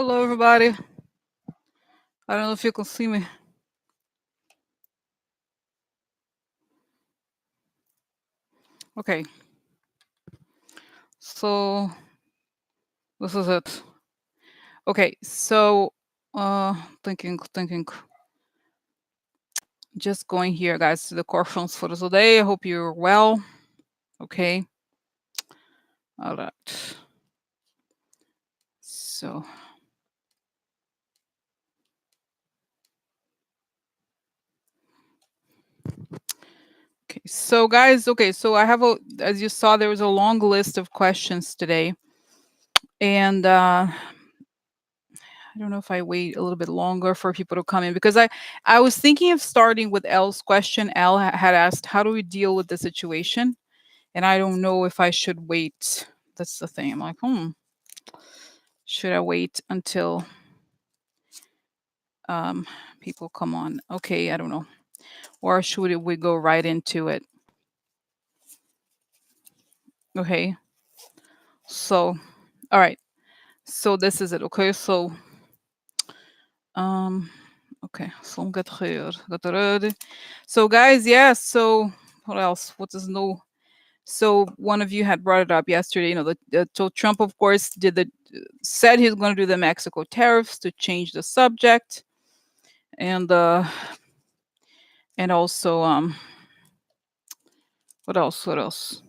Hello, everybody. I don't know if you can see me. Okay. So this is it. Okay. So, thinking. Just going here, guys, to the questions for today. I hope you're well. Okay. All right. So. Okay. So, guys. Okay. So I have as you saw, there was a long list of questions today, and I don't know if I wait a little bit longer for people to come in because I was thinking of starting with L's question. L had asked, "How do we deal with the situation?" And I don't know if I should wait. That's the thing. I'm like, should I wait until um people come on? Okay, I don't know. Or should we go right into it? Okay. So, all right. So this is it. Okay. So um okay. So get here. Get ready. So guys, yeah, so what else? What is new? So one of you had brought it up yesterday. So Trump, of course, said he's going to do the Mexico tariffs to change the subject, and also what else? What else?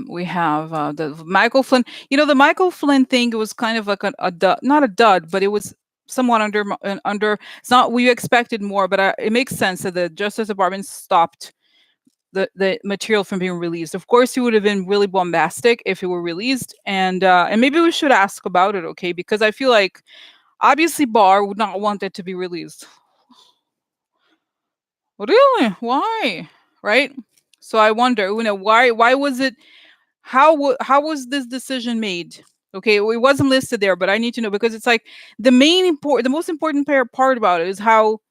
We have the Michael Flynn. The Michael Flynn thing was kind of like a dud, not a dud, but it was somewhat under. It's not we expected more, but it makes sense that the Justice Department stopped the material from being released. Of course, it would have been really bombastic if it were released, and maybe we should ask about it, okay? Because I feel like obviously Barr would not want it to be released. Really? Why? Right? So I wonder, why was it how was this decision made? Okay, it wasn't listed there, but I need to know because it's like the most important part about it is how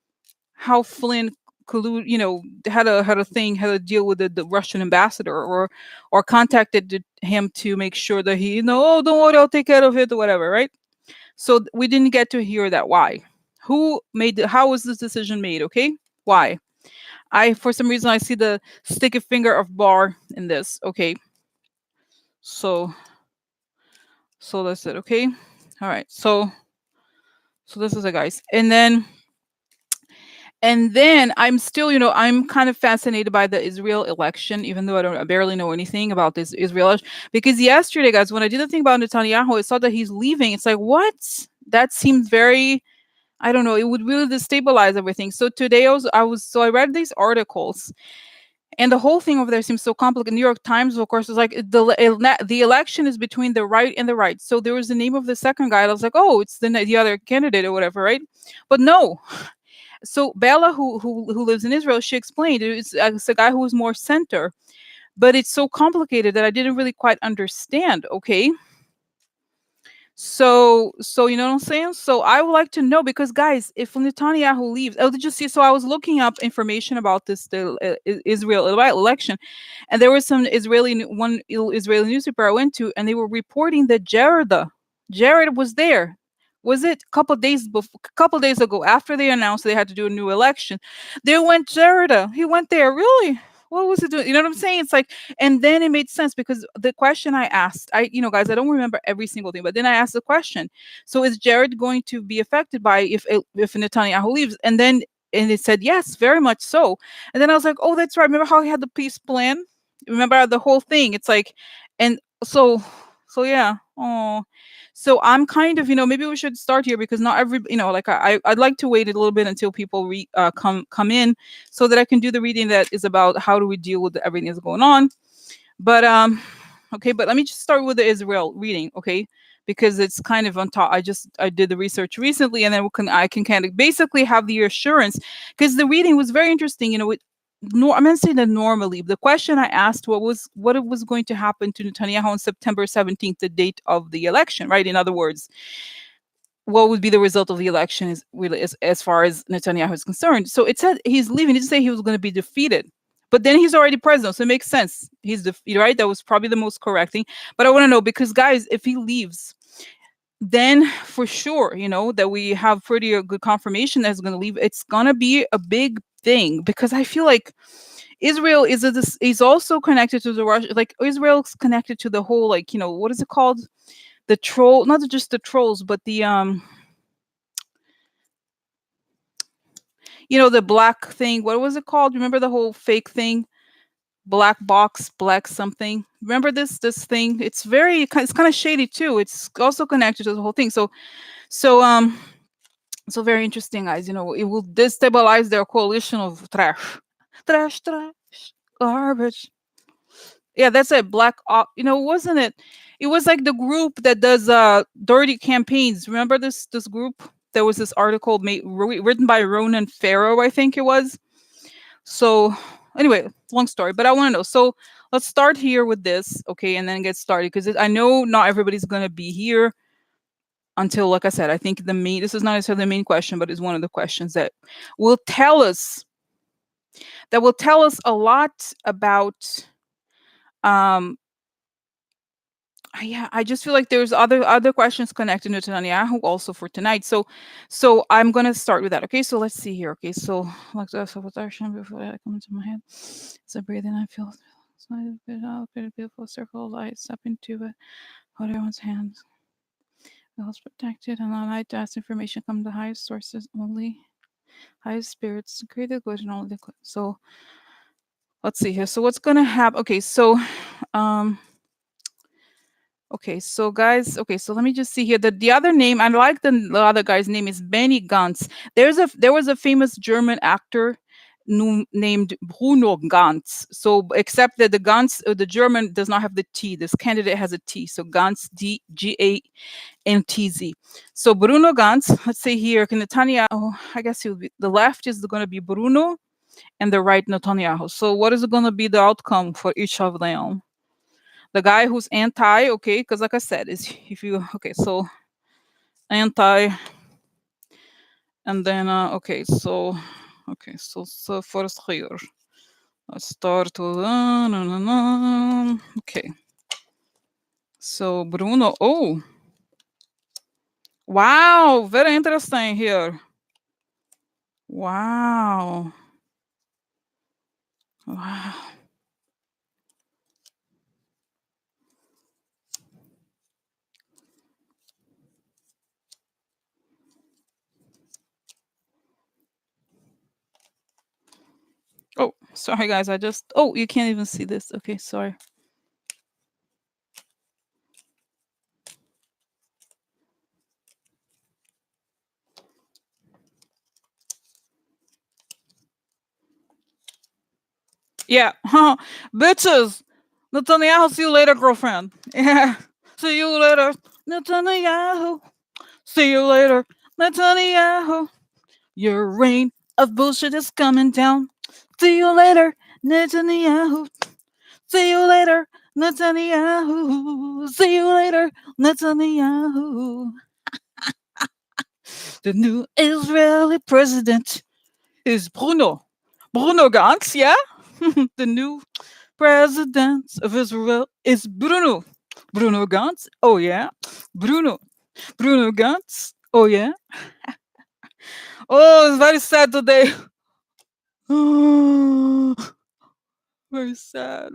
Flynn had a deal with the Russian ambassador or contacted him to make sure that oh, don't worry, I'll take care of it or whatever, right? So we didn't get to hear that. Why? How was this decision made? Okay, why? For some reason I see the sticky finger of Barr in this. Okay, so that's it. Okay, all right. So this is it, guys, and then I'm still, I'm kind of fascinated by the Israel election, even though I barely know anything about this Israel election. Because yesterday, guys, when I did the thing about Netanyahu, I saw that he's leaving. It's like, what? That seems very, I don't know. It would really destabilize everything. So today so I read these articles, and the whole thing over there seems so complicated. New York Times, of course, was like the election is between the right and the right. So there was the name of the second guy. I was like, oh, it's the other candidate or whatever, right? But no, so Bella, who lives in Israel, she explained it's a guy who was more center, but it's so complicated that I didn't really quite understand. Okay, so you know what I'm saying. So I would like to know because guys, if Netanyahu leaves, oh, did you see? So I was looking up information about the Israel election, and there was some Israeli newspaper I went to, and they were reporting that Jared was there. Was it a couple days ago after they announced they had to do a new election? They went Jared. He went there. Really? What was it doing? You know what I'm saying? It's like, and then it made sense because the question I asked, guys, I don't remember every single thing, but then I asked the question. So is Jared going to be affected by if Netanyahu leaves? And it said yes, very much so. And then I was like, oh, that's right. Remember how he had the peace plan? Remember the whole thing? It's like, and yeah. Oh, so I'm kind of, maybe we should start here because not every, like I'd like to wait a little bit until people come in so that I can do the reading that is about how do we deal with everything that's going on. But okay, but let me just start with the Israel reading, okay? Because it's kind of on top. I did the research recently, and then I can kind of basically have the assurance because the reading was very interesting. I'm going to say that normally the question I asked what it was going to happen to Netanyahu on September 17th, the date of the election, right? In other words, what would be the result of the election is really as far as Netanyahu is concerned. So it said he's leaving. It didn't say he was going to be defeated. But then he's already president, so it makes sense. He's defeated, right? That was probably the most correct thing. But I want to know because, guys, if he leaves, then for sure, that we have pretty good confirmation that's going to leave. It's going to be a big thing because I feel like Israel is also connected to the Russia. Like Israel's connected to the whole, like, what is it called? The troll, not just the trolls, but the black thing. What was it called? Remember the whole fake thing? Black box, black something. Remember this thing? It's kind of shady too. It's also connected to the whole thing. So so very interesting, guys. It will destabilize their coalition of trash, trash, garbage. Yeah, that's it. Wasn't it? It was like the group that does dirty campaigns. Remember this group? There was this article written by Ronan Farrow, I think it was. So anyway, long story, but I want to know. So let's start here with this, okay, and then get started because I know not everybody's gonna be here until, like I said, I think this is not necessarily the main question, but it's one of the questions will tell us that will tell us a lot about um yeah, I just feel like there's other questions connected to Netanyahu also for tonight. So I'm gonna start with that. Okay, so let's see here. Okay, so like the supposition before that come into my head. So breathing, I feel it's not a bit out, a beautiful circle of light step into it. Hold everyone's hands. Feels protected and allow light to ask information come the highest sources only. Highest spirits created good and only the good. So let's see here. So what's gonna happen? Um Okay, so guys, okay, so let me just see here. The other name, I like the other guy's name is Benny Gantz. There was a famous German actor named Bruno Gantz. So except that the Gantz, the German does not have the T. This candidate has a T. So Gantz, Gantz. So Bruno Gantz, let's say here, can Netanyahu, I guess he'll be, the left is going to be Bruno and the right Netanyahu. So what is going to be the outcome for each of them? The guy who's anti, okay, because like I said, is if you okay, so anti, and then so first here, let's start with okay. So Bruno, oh wow, very interesting here. Wow, wow. Oh, sorry guys, you can't even see this. Okay, sorry. Yeah, bitches. Netanyahu, see you later, girlfriend. Yeah, see you later, Netanyahu. See you later, Netanyahu. Your reign of bullshit is coming down. See you later, Netanyahu. See you later, Netanyahu. See you later, Netanyahu. The new Israeli president is Bruno Gantz, yeah? The new president of Israel is Bruno Gantz. Oh, yeah. Bruno Gantz. Oh, yeah. Oh, it's very sad today. Very sad.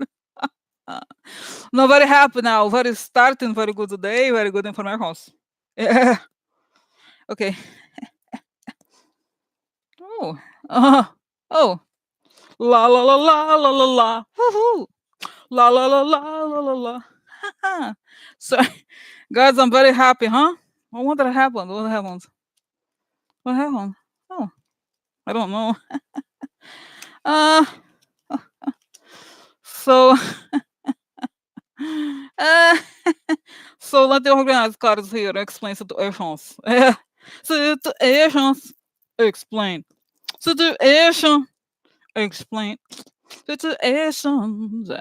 No, very happy now. Very starting, very good today. Very good information. Yeah. Okay. Oh. Oh. La la la la la la la. Woohoo. La la la la la la la. So, guys, I'm very happy, huh? What did happen? What happened? What happened? Oh, I don't know. Uh, so, uh, so let the organized cards here explain situations. Situations explain. Situation explain. Situations.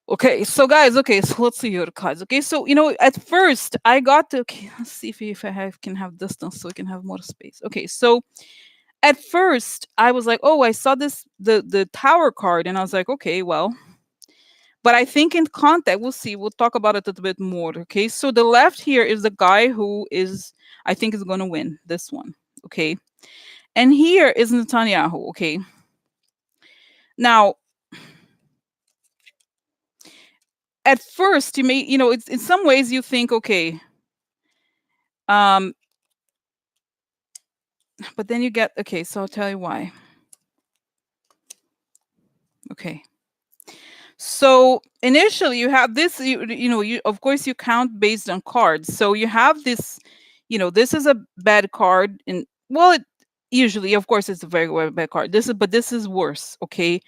Okay, so guys, okay, so let's see your cards. Okay, so at first I got to okay, let's see if can have distance so we can have more space. Okay, so at first I was like, oh, I saw the tower card, and I was like, okay, well, But I think in context, we'll see. We'll talk about it a little bit more. Okay. So the left here is the guy who is, I think, is going to win this one. Okay. And here is Netanyahu. Okay. Now, at first, you may, it's in some ways you think, okay, um, but then you get, okay, so I'll tell you why. Okay. So initially you have this, you of course you count based on cards. So you have this, this is a bad card, and well, usually, of course, it's a very bad card. This is worse, okay?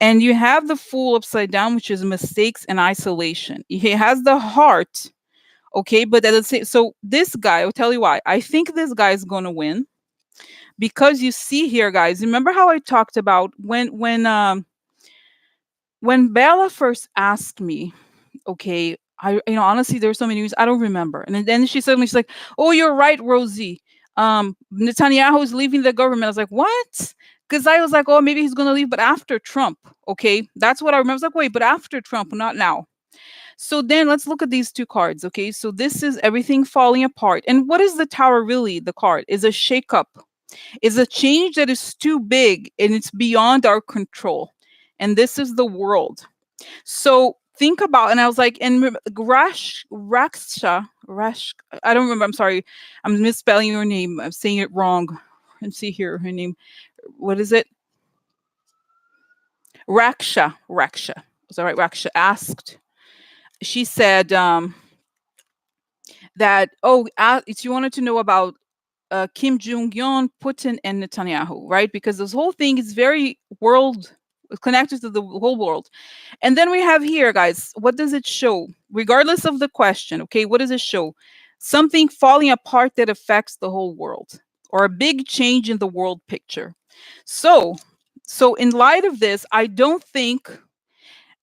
And you have the Fool upside down, which is mistakes and isolation. He has the heart, okay, but at the same, so this guy, I'll tell you why. I think this guy is going to win because you see here, guys. Remember how I talked about when Bella first asked me, okay, honestly, there's so many news I don't remember, and then she's like, "Oh, you're right, Rosie. Netanyahu is leaving the government." I was like, "What?" Because I was like, "Oh, maybe he's gonna leave, but after Trump." Okay, that's what I remember. I was like, "Wait, but after Trump, not now." So then let's look at these two cards. Okay, so this is everything falling apart, and what is the Tower really? The card is a shakeup, is a change that is too big and it's beyond our control, and this is the world. So think about, and I was like, and I don't remember. I'm sorry, I'm misspelling your name. I'm saying it wrong. Let's see here, her name. What is it? Raksha. Was that right? Raksha asked. She said that, oh, she wanted to know about Kim Jong Un, Putin, and Netanyahu, right? Because this whole thing is very world connected to the whole world. And then we have here, guys, what does it show? Regardless of the question, okay, what does it show? Something falling apart that affects the whole world, or a big change in the world picture. So, in light of this, I don't think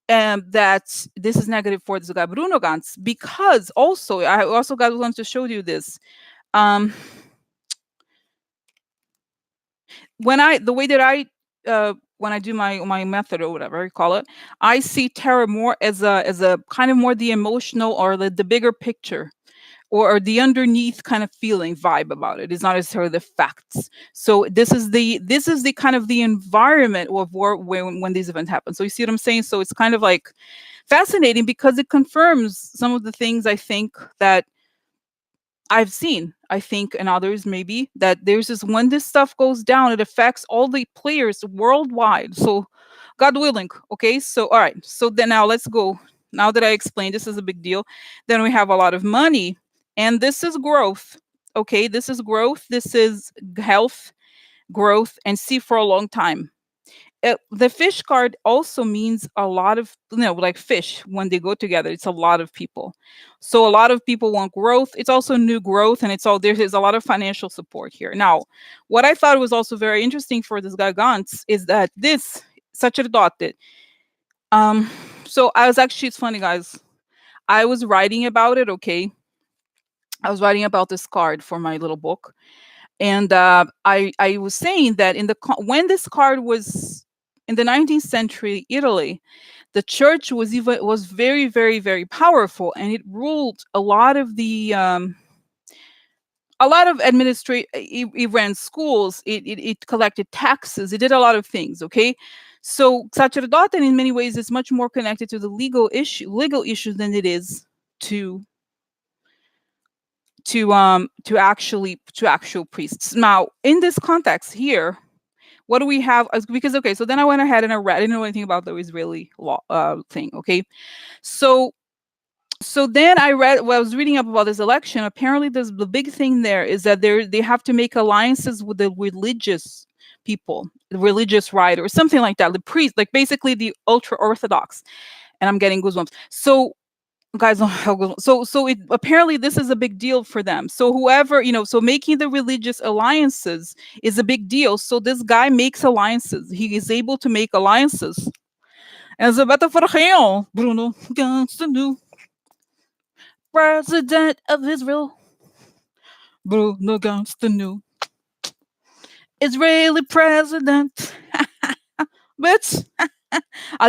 that this is negative for this guy Bruno Gantz, because also I also got want to show you this. Um, the way that I when I do my method or whatever you call it, I see terror more as a kind of more the emotional or the bigger picture, or the underneath kind of feeling vibe about it. It's not necessarily the facts. So this is the kind of the environment of when these events happen. So you see what I'm saying? So it's kind of like fascinating because it confirms some of the things I think that I've seen, I think, and others maybe, that there's this when this stuff goes down, it affects all the players worldwide. So, God willing. Okay. So, all right. So then now let's go. Now that I explained this is a big deal, then we have a lot of money, and this is growth. Okay. This is growth. This is health, growth, and see for a long time. The fish card also means a lot of, like fish when they go together, it's a lot of people. So a lot of people want growth. It's also new growth, and there's a lot of financial support here. Now, what I thought was also very interesting for this guy Gantz is that this such a dotted. um so I was actually, it's funny, guys, I was writing about it. Okay, I was writing about this card for my little book, and I was saying that when this card was in the 19th century Italy, the church was very, very, very powerful, and it ruled a lot of administrate. It ran schools. It collected taxes. It did a lot of things. Okay, so sacerdote in many ways is much more connected to the legal issues than it is to to actual priests. Now, in this context here, what do we have? Because okay, so then I went ahead and I read. I didn't know anything about the Israeli law thing. Okay, so then I read. Well, I was reading up about this election. Apparently, the big thing there is that they have to make alliances with the religious people, the religious right, or something like that. The priest, like basically the ultra orthodox. And I'm getting goosebumps. So guys, so it apparently this is a big deal for them. So whoever, so making the religious alliances is a big deal. So this guy makes alliances. He is able to make alliances. As a matter for him, Bruno Gantz, the new president of Israel. Bruno Gantz, the new Israeli president. Bitch.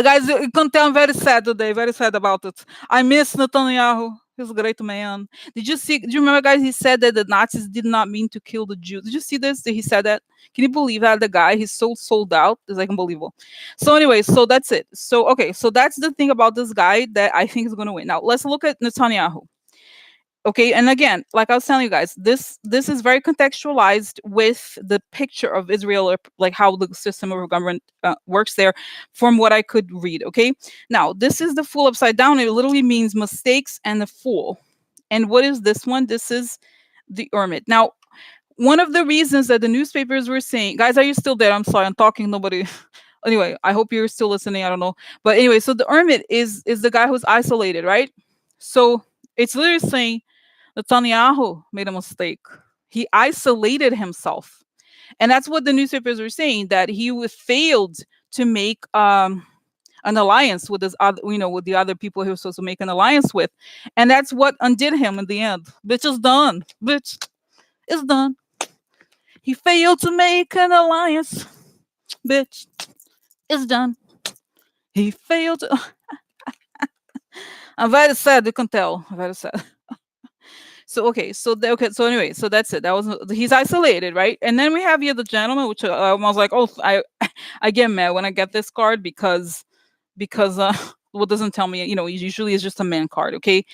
Guys, you can tell I'm very sad today, very sad about it. I miss Netanyahu. He's a great man. Did you see? Do you remember, guys? He said that the Nazis did not mean to kill the Jews. Did you see this? That he said that? Can you believe that? The guy, he's so sold out. It's like unbelievable. So, anyway, so that's it. So, okay, so that's the thing about this guy that I think is going to win. Now, let's look at Netanyahu. Okay, and again, like I was telling you guys, this is very contextualized with the picture of Israel, or like how the system of government works there, from what I could read. Okay, now this is the fool upside down. It literally means mistakes and the fool. And what is this one? This is the hermit. Now, one of the reasons that the newspapers were saying, guys, are you still there? I'm sorry, I'm talking, nobody. Anyway, I hope you're still listening. I don't know, but anyway, so the hermit is the guy who's isolated, right? So it's literally saying Netanyahu made a mistake. He isolated himself. And that's what the newspapers were saying, that he failed to make an alliance with his other, with the other people he was supposed to make an alliance with. And that's what undid him in the end. Bitch is done. Bitch is done. He failed to make an alliance. Bitch is done. He failed to. I'm very sad, you can tell. I'm very sad. So okay, so anyway, so that's it. That was he's isolated, right? And then we have here the gentleman, which I was like, oh, I get mad when I get this card because well, doesn't tell me, usually it's just a man card, okay?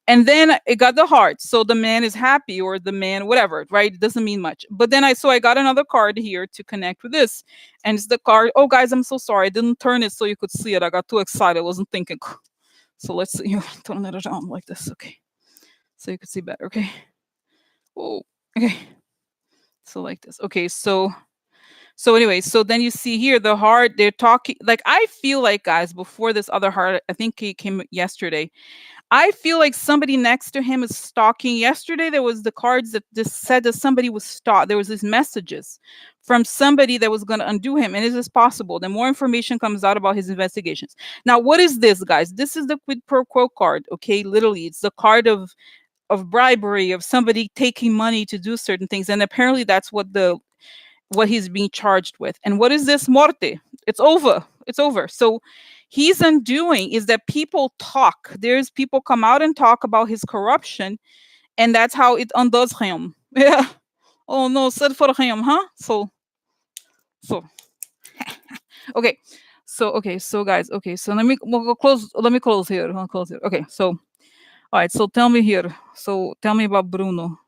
And then it got the heart, so the man is happy, or the man whatever, right? It doesn't mean much. But then I got another card here to connect with this, and it's the card. Oh, guys, I'm so sorry, I didn't turn it so you could see it. I got too excited, I wasn't thinking. So let's see. Turn it around like this, okay? So you can see better, okay? Oh, okay. So like this. Okay, so anyway, so then you see here the heart, they're talking, like, I feel like, guys, before this other heart, I think he came yesterday. I feel like somebody next to him is stalking. Yesterday there was the cards that just said that somebody was stalked. There was these messages from somebody that was going to undo him. And it is possible. The more information comes out about his investigations. Now, what is this, guys? This is the quid pro quo card. Okay, literally, it's the card of bribery, of somebody taking money to do certain things, and apparently that's what he's being charged with. And what is this morte? It's over. It's over. So he's undoing is that people talk. There's people come out and talk about his corruption, and that's how it undoes him. Yeah. Oh no, sad for him, huh? So okay. So guys, okay, so we'll go close. Let me close here. I'll close here. Okay, so all right, so tell me here. So tell me about Bruno.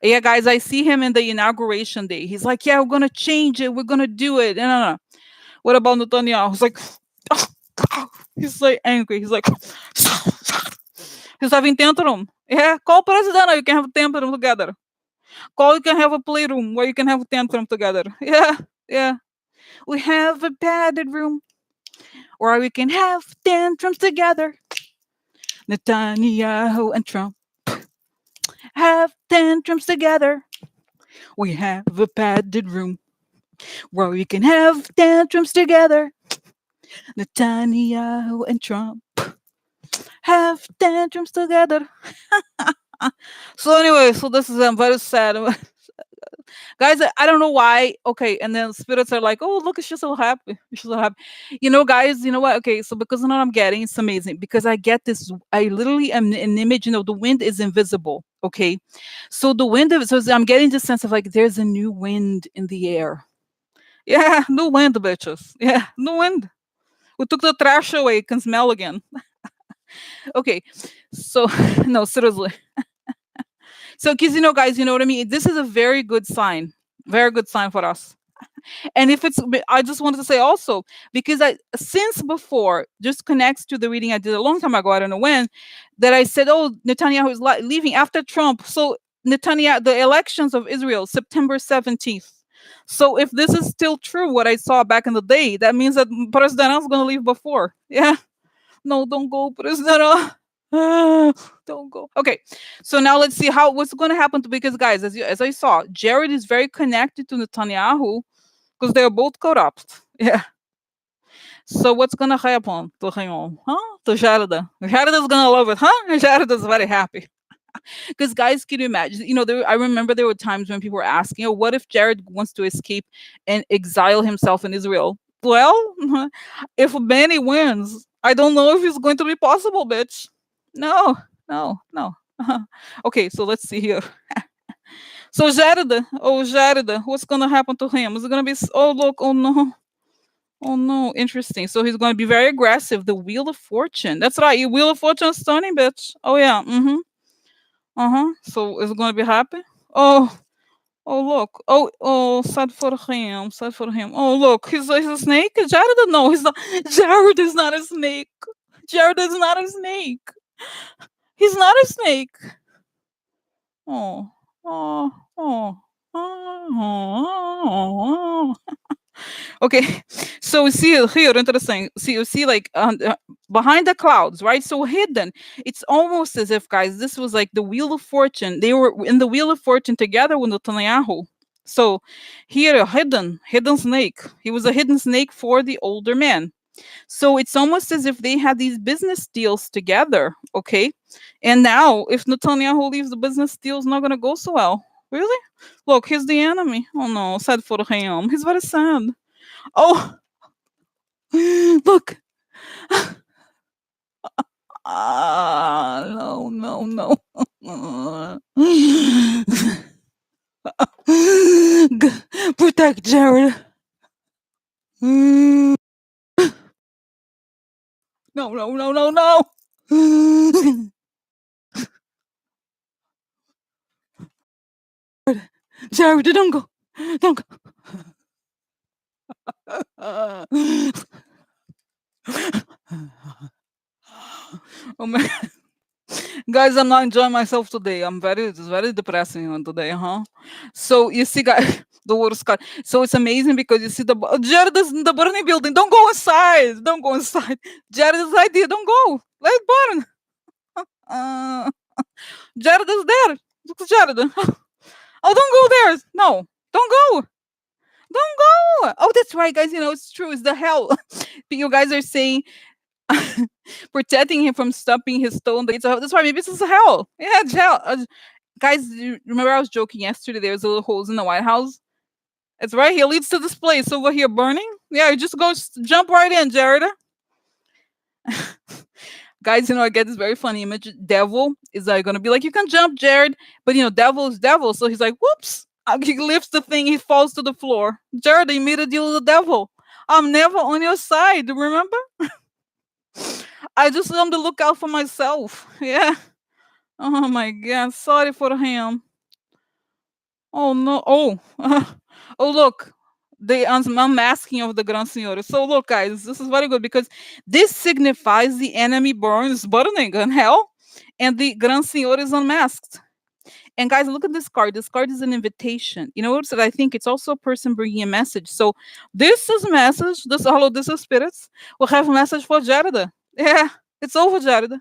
Yeah, guys, I see him in the inauguration day. He's like, yeah, we're gonna change it. We're gonna do it. No. What about Netanyahu? He's like, he's like angry. He's like, he's having tantrum. Yeah, call president. You can have a tantrum together. Call, you can have a playroom where you can have a tantrum together. Yeah, yeah. We have a padded room where we can have tantrums together. Netanyahu and Trump have tantrums together. We have a padded room where we can have tantrums together. Netanyahu and Trump have tantrums together. So anyway, so this is, I'm very sad. Guys, I don't know why. Okay, and then spirits are like, oh, look, she's so happy. She's so happy. Guys, you know what? Okay, so because of what I'm getting, it's amazing. Because I get this, I literally am an image, the wind is invisible. Okay. So the wind, so I'm getting the sense of like there's a new wind in the air. Yeah, new wind, bitches. Yeah, new wind. We took the trash away, can smell again. Okay. So no, seriously. So, because guys, you know what I mean? This is a very good sign. Very good sign for us. And if it's, I just wanted to say also, because since before, just connects to the reading I did a long time ago, I don't know when, that I said, oh, Netanyahu is leaving after Trump. So Netanyahu, the elections of Israel, September 17th. So if this is still true, what I saw back in the day, that means that President is going to leave before. Yeah. No, don't go, President. Don't go. Okay, so now let's see what's going to happen because guys, as I saw, Jared is very connected to Netanyahu because they're both corrupt. Yeah. So what's going to happen to him? Huh? To Jared. Jared is going to love it, huh? Jared is very happy. Because guys, can you imagine? I remember there were times when people were asking, "Oh, what if Jared wants to escape and exile himself in Israel?" Well, if Benny wins, I don't know if it's going to be possible, bitch. No, no, no. Okay, so let's see here. So Jarida, what's gonna happen to him? Is it gonna be? Oh look, oh no, interesting. So he's gonna be very aggressive. The Wheel of Fortune. That's right. You Wheel of Fortune stunning, bitch. Oh yeah. Uh-huh. So is it gonna be happy? Oh, oh look. Oh, sad for him. Sad for him. Oh look, he's a snake. Jared, no, he's not. Jared is not a snake. Jared is not a snake. He's not a snake. Oh, oh, oh, oh. Okay, so we see here, interesting. See, you see, like behind the clouds, right? So hidden. It's almost as if, guys, this was like the Wheel of Fortune. They were in the Wheel of Fortune together with Netanyahu. So here, a hidden snake. He was a hidden snake for the older man. So it's almost as if they had these business deals together. Okay, and now if Netanyahu leaves, the business deal's not gonna go so well. Really? Look, he's the enemy. Oh no, sad for him. He's very sad. Oh, look. No, no, no. Protect Jared. No, no, no, no, no. Jared, don't go. Don't go. Oh my guys, I'm not enjoying myself today. It's very depressing one today, huh? So you see, guys, the worst cut. So it's amazing because you see Jared is in the burning building. Don't go inside. Don't go inside. Jared is right there. Don't go. Let it burn. Uh, Jared is there. Look at Jared. Oh, don't go there. No, don't go. Don't go. Oh, that's right, guys. You know, it's true. It's the hell. You guys are saying protecting him from stopping his stone. That's why maybe this is hell. Yeah, it's hell. Guys, you remember I was joking yesterday? There's little holes in the White House. It's right here. Leads to this place over here burning. Yeah, you just go jump right in, Jared. Guys, you know, I get this very funny image. Devil is like gonna be like, you can jump, Jared, but you know, devil is devil. So he's like, whoops. He lifts the thing, he falls to the floor. Jared, you made a deal with the devil. I'm never on your side, remember? I just am to look out for myself. Yeah. Oh my god. Sorry for him. Oh no. Oh. Oh look. The unmasking of the Grand Senhor. So look, guys, this is very good because this signifies the enemy burning in hell, and the Grand Senhor is unmasked. And guys, look at this card. This card is an invitation. You know what? I think it's also a person bringing a message. So this is a message. This hello, this is spirits. We'll have a message for Jarida. Yeah, it's over, Jarida.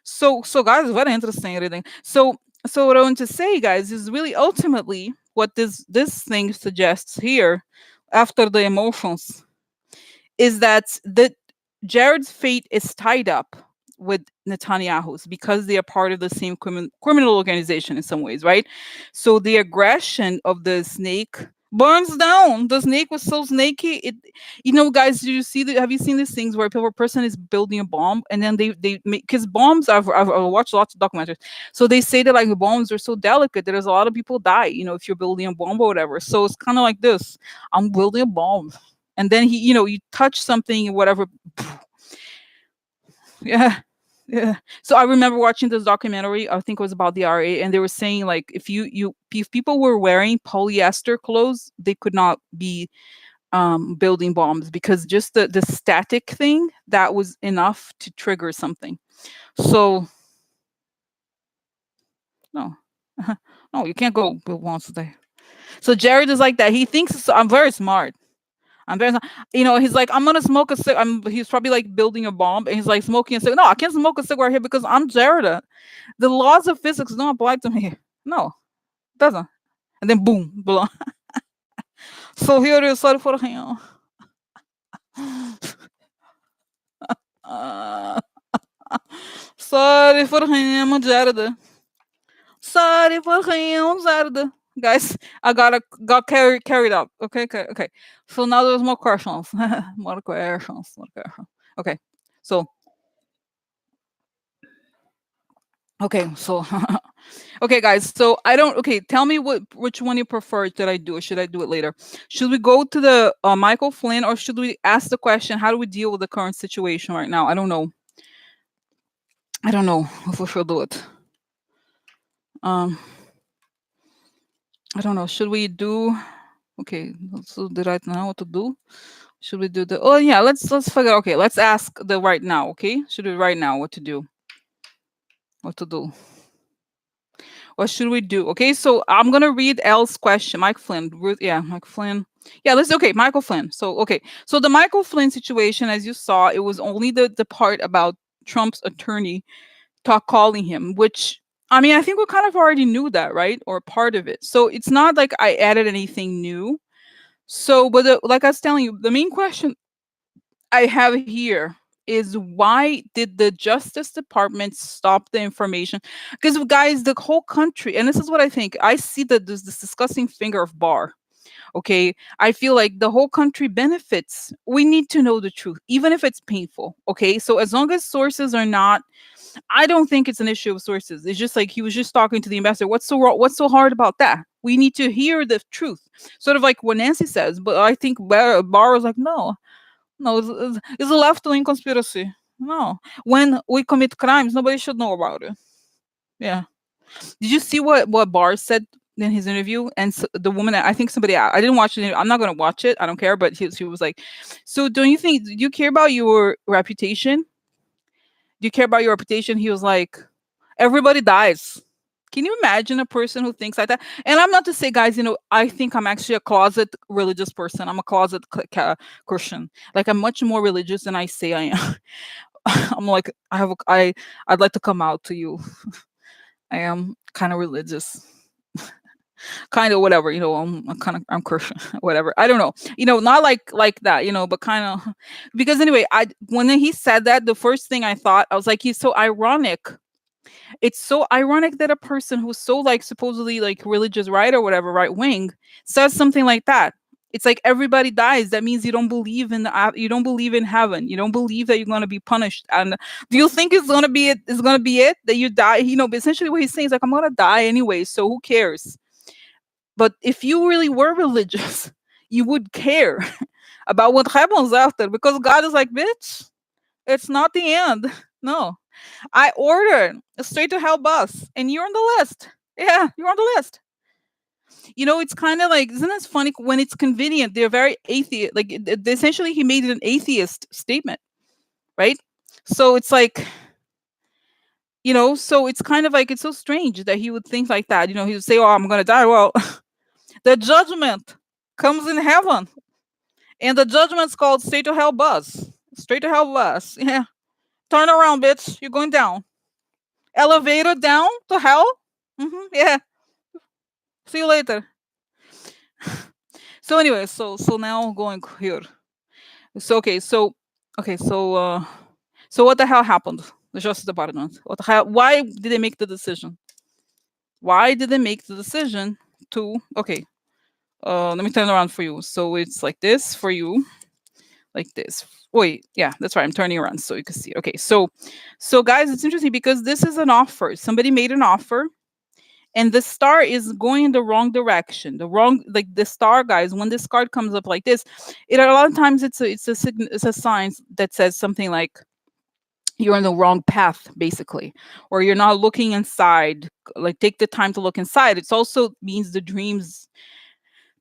So guys, very interesting reading. So what I want to say, guys, is really ultimately what this thing suggests here, after the emotions, is that Jared's fate is tied up with Netanyahu's because they are part of the same criminal organization in some ways, right? So the aggression of the snake burns down. The snake was so snaky. It, you know, guys, have you seen these things where a person is building a bomb and then they make, because bombs, I've watched lots of documentaries. So they say that like the bombs are so delicate that there's a lot of people die, you know, if you're building a bomb or whatever. So it's kind of like this. I'm building a bomb. And then he, you know, you touch something, whatever. Yeah. Yeah. So I remember watching this documentary, I think it was about the RA, and they were saying like if people were wearing polyester clothes, they could not be building bombs because just the static thing that was enough to trigger something. So no. No, you can't go build bombs today. So Jared is like that. He thinks I'm very smart. I'm very, you know, he's like, I'm gonna smoke a cigarette. He's probably like building a bomb, and he's like smoking a cigarette. No, I can't smoke a cigarette here because I'm Jared. The laws of physics don't apply to me. No, it doesn't. And then boom, blow. So here it is. Sorry for him. Uh, sorry for him, Jared. Sorry for him, Jared. guys. I got carried up. Okay, okay, okay. So now there's more questions. More questions. More questions. Okay. So okay. So okay, guys. So I don't. Okay, tell me which one you prefer. Should I do? Or should I do it later? Should we go to the Michael Flynn, or should we ask the question? How do we deal with the current situation right now? I don't know. I don't know if we should do it. Um, I don't know. Should we do? Okay, so the right now what to do? Should we do the? Oh yeah, let's figure. Okay, let's ask the right now. Okay, should we right now what to do? What to do? What should we do? Okay, so I'm gonna read L's question. Mike Flynn. Yeah, Mike Flynn. Yeah, let's okay, Michael Flynn. So okay, so the Michael Flynn situation, as you saw, it was only the part about Trump's attorney talk calling him, which I mean, I think we kind of already knew that, right? Or part of it. So it's not like I added anything new. So, but like I was telling you, the main question I have here is why did the Justice Department stop the information? Because guys, the whole country, and this is what I think. I see that there's this disgusting finger of Barr. Okay, I feel like the whole country benefits. We need to know the truth, even if it's painful. Okay, so as long as sources are not, I don't think it's an issue of sources. It's just like he was just talking to the ambassador. What's so wrong? What's so hard about that? We need to hear the truth, sort of like what Nancy says. But I think Barr was like, no, no, it's a left wing conspiracy. No, when we commit crimes, nobody should know about it. Yeah. Did you see what Barr said in his interview? And the woman, I think somebody, I didn't watch it. I'm not gonna watch it. I don't care. But he was like, so don't you think? Do you care about your reputation? Do you care about your reputation? He was like, everybody dies. Can you imagine a person who thinks like that? And I'm not to say, guys, I think I'm actually a closet religious person. I'm a closet Christian. Like I'm much more religious than I say I am. I'm like, I'd like to come out to you. I am kind of religious, kind of whatever. I'm Christian, whatever. I don't know. Not like that. But kind of because anyway, I when he said that, the first thing I thought, I was like, he's so ironic. It's so ironic that a person who's so like supposedly like religious right or whatever, right wing, says something like that. It's like everybody dies. That means you don't believe in you don't believe in heaven. You don't believe that you're gonna be punished. And do you think it's gonna be it? Is gonna be it that you die? But essentially what he's saying is like I'm gonna die anyway, so who cares? But if you really were religious, you would care about what happens after because God is like, bitch, it's not the end. No, I ordered a straight to hell bus, and you're on the list. Yeah, you're on the list. It's kind of like, isn't it funny when it's convenient? They're very atheist. Like, essentially, he made an atheist statement, right? So it's like, so it's kind of like it's so strange that he would think like that. He would say, "Oh, I'm gonna die." Well, the judgment comes in heaven, and the judgment's called straight to hell bus. Straight to hell bus. Yeah, turn around, bitch. You're going down. Elevator down to hell. Yeah. See you later. So anyway, so now going here. So so what the hell happened? The Justice Department. What the hell? Why did they make the decision? Why did they make the decision to? Okay, let me turn around for you. So it's like this for you, like this. Wait, yeah, that's right. I'm turning around so you can see. Okay, so guys, it's interesting because this is an offer. Somebody made an offer and the star is going in the wrong direction, the wrong, like the star, guys, when this card comes up like this, a lot of times it's a sign that says something like you're on the wrong path, basically, or you're not looking inside. Like, take the time to look inside. It also means the dreams.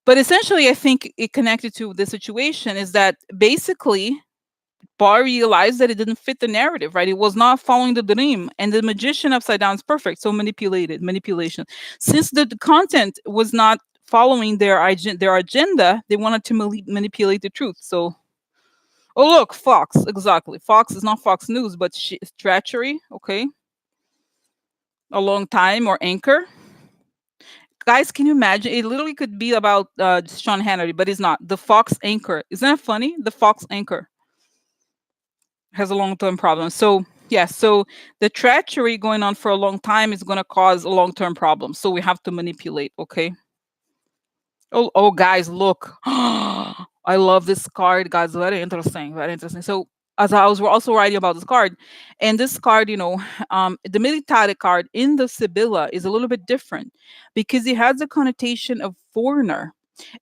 But essentially, I think it connected to the situation is that basically Bar realized that it didn't fit the narrative, right? It was not following the dream. And the magician upside down is perfect. So manipulation. Since the content was not following their agenda, they wanted to manipulate the truth. So, oh, look, Fox. Exactly. Fox is not Fox News, but treachery. Okay. A long time or anchor. Guys, can you imagine? It literally could be about Sean Hannity, but it's not. The Fox anchor. Isn't that funny? The Fox anchor has a long-term problem. So yeah, so the treachery going on for a long time is going to cause a long-term problem. So we have to manipulate. Okay. Oh, guys, look. I love this card, guys. Very interesting. Very interesting. So, as I was also writing about this card, and this card, the military card in the Sibylla is a little bit different because it has a connotation of foreigner.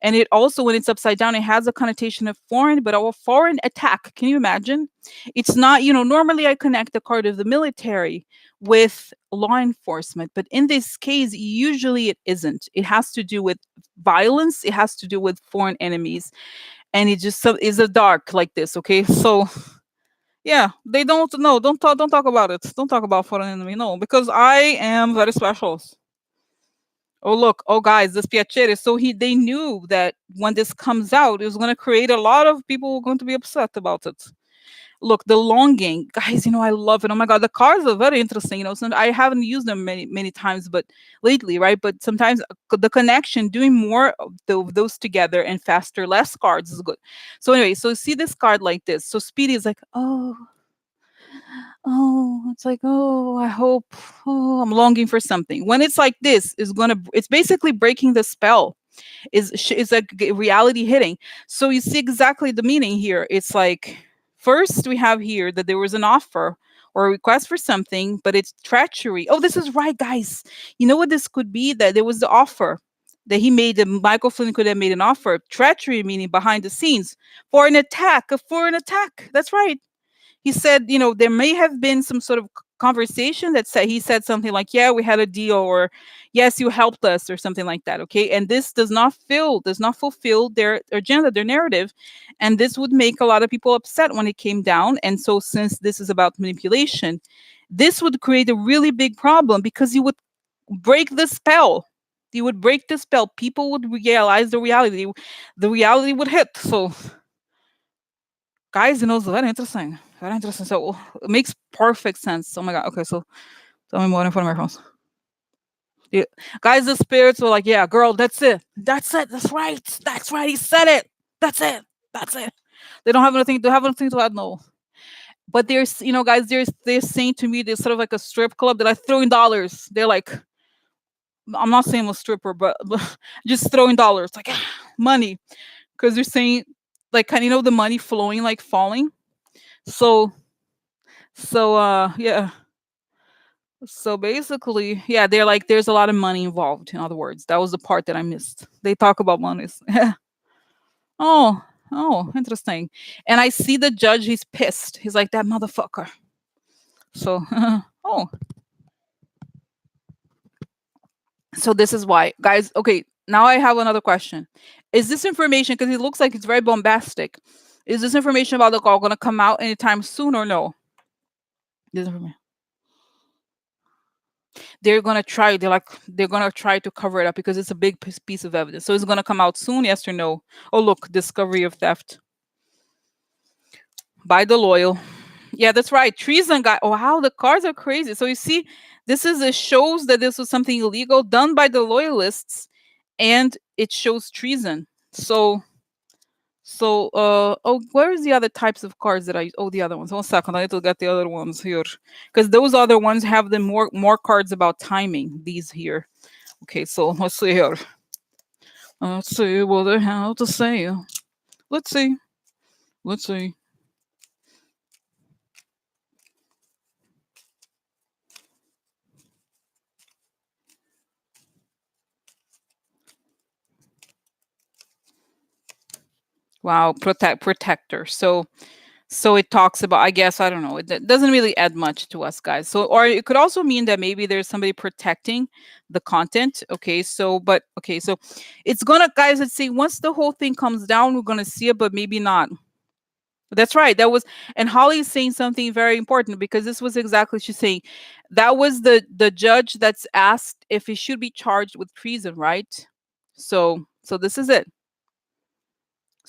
And it also, when it's upside down, it has a connotation of foreign, but a foreign attack. Can you imagine? It's not, normally I connect the card of the military with law enforcement, but in this case, usually it isn't. It has to do with violence, it has to do with foreign enemies, and it just is a dark like this. Okay, so yeah, they don't, no, don't talk about it, don't talk about foreign enemy, no, because I am very special. Oh, look, oh guys, this Piacere, so they knew that when this comes out, it was going to create a lot of people who are going to be upset about it. Look, the longing, guys, I love it. Oh my god, the cars are very interesting. I haven't used them many times, but lately, right? But sometimes the connection, doing more of those together and faster, less cards is good. So anyway, so see this card like this. So Speedy is like, it's like, oh, I hope, I'm longing for something. When it's like this, it's basically breaking the spell, is a reality hitting. So you see exactly the meaning here. It's like, first we have here that there was an offer or a request for something, but it's treachery. Oh, this is right, guys. You know what this could be? That there was the offer that he made. That Michael Flynn could have made an offer. Treachery meaning behind the scenes for an attack. For an attack. That's right. He said, there may have been some sort of conversation that said he said something like, "Yeah, we had a deal," or "Yes, you helped us," or something like that. Okay, and this does not fulfill their agenda, their narrative, and this would make a lot of people upset when it came down. And so, since this is about manipulation, this would create a really big problem because you would break the spell. You would break the spell. People would realize the reality. The reality would hit. So guys, it's very interesting. Very interesting. So it makes perfect sense. Oh my god. Okay, so tell me more information. Yeah. Guys, the spirits were like, yeah, girl, that's it. That's it. That's right. That's right. He said it. That's it. That's it. They don't have anything to add, no. But there's, guys, they're saying to me there's sort of like a strip club that I throw in dollars. They're like, I'm not saying I'm a stripper, but just throwing dollars, like money. Because they're saying like kind of the money flowing, like falling. So yeah. So basically, yeah, they're like, there's a lot of money involved. In other words, that was the part that I missed. They talk about monies. Oh, oh, interesting. And I see the judge. He's pissed. He's like, that motherfucker. So, oh, so this is why, guys. Okay, now I have another question. Is this information, because it looks like it's very bombastic? Is this information about the call going to come out anytime soon or no? This information. They're gonna try to cover it up because it's a big piece of evidence. So it's gonna come out soon, yes or no? Oh, look, discovery of theft by the loyal. Yeah, that's right. Treason guy. Oh, wow, the cards are crazy. So you see, it shows that this was something illegal done by the loyalists, and it shows treason. So where is the other types of cards that I? Oh, the other ones. 1 second, I need to get the other ones here, because those other ones have the more cards about timing. These here. Okay, so let's see here. Let's see what they have to say. Let's see. Let's see. Wow, protector. So it talks about, I guess, I don't know. It doesn't really add much to us, guys. So, or it could also mean that maybe there's somebody protecting the content. Okay, so it's gonna, guys, let's see, once the whole thing comes down, we're gonna see it, but maybe not. That's right. And Holly's saying something very important, because this was exactly she's saying. That was the judge that's asked if he should be charged with treason, right? So this is it.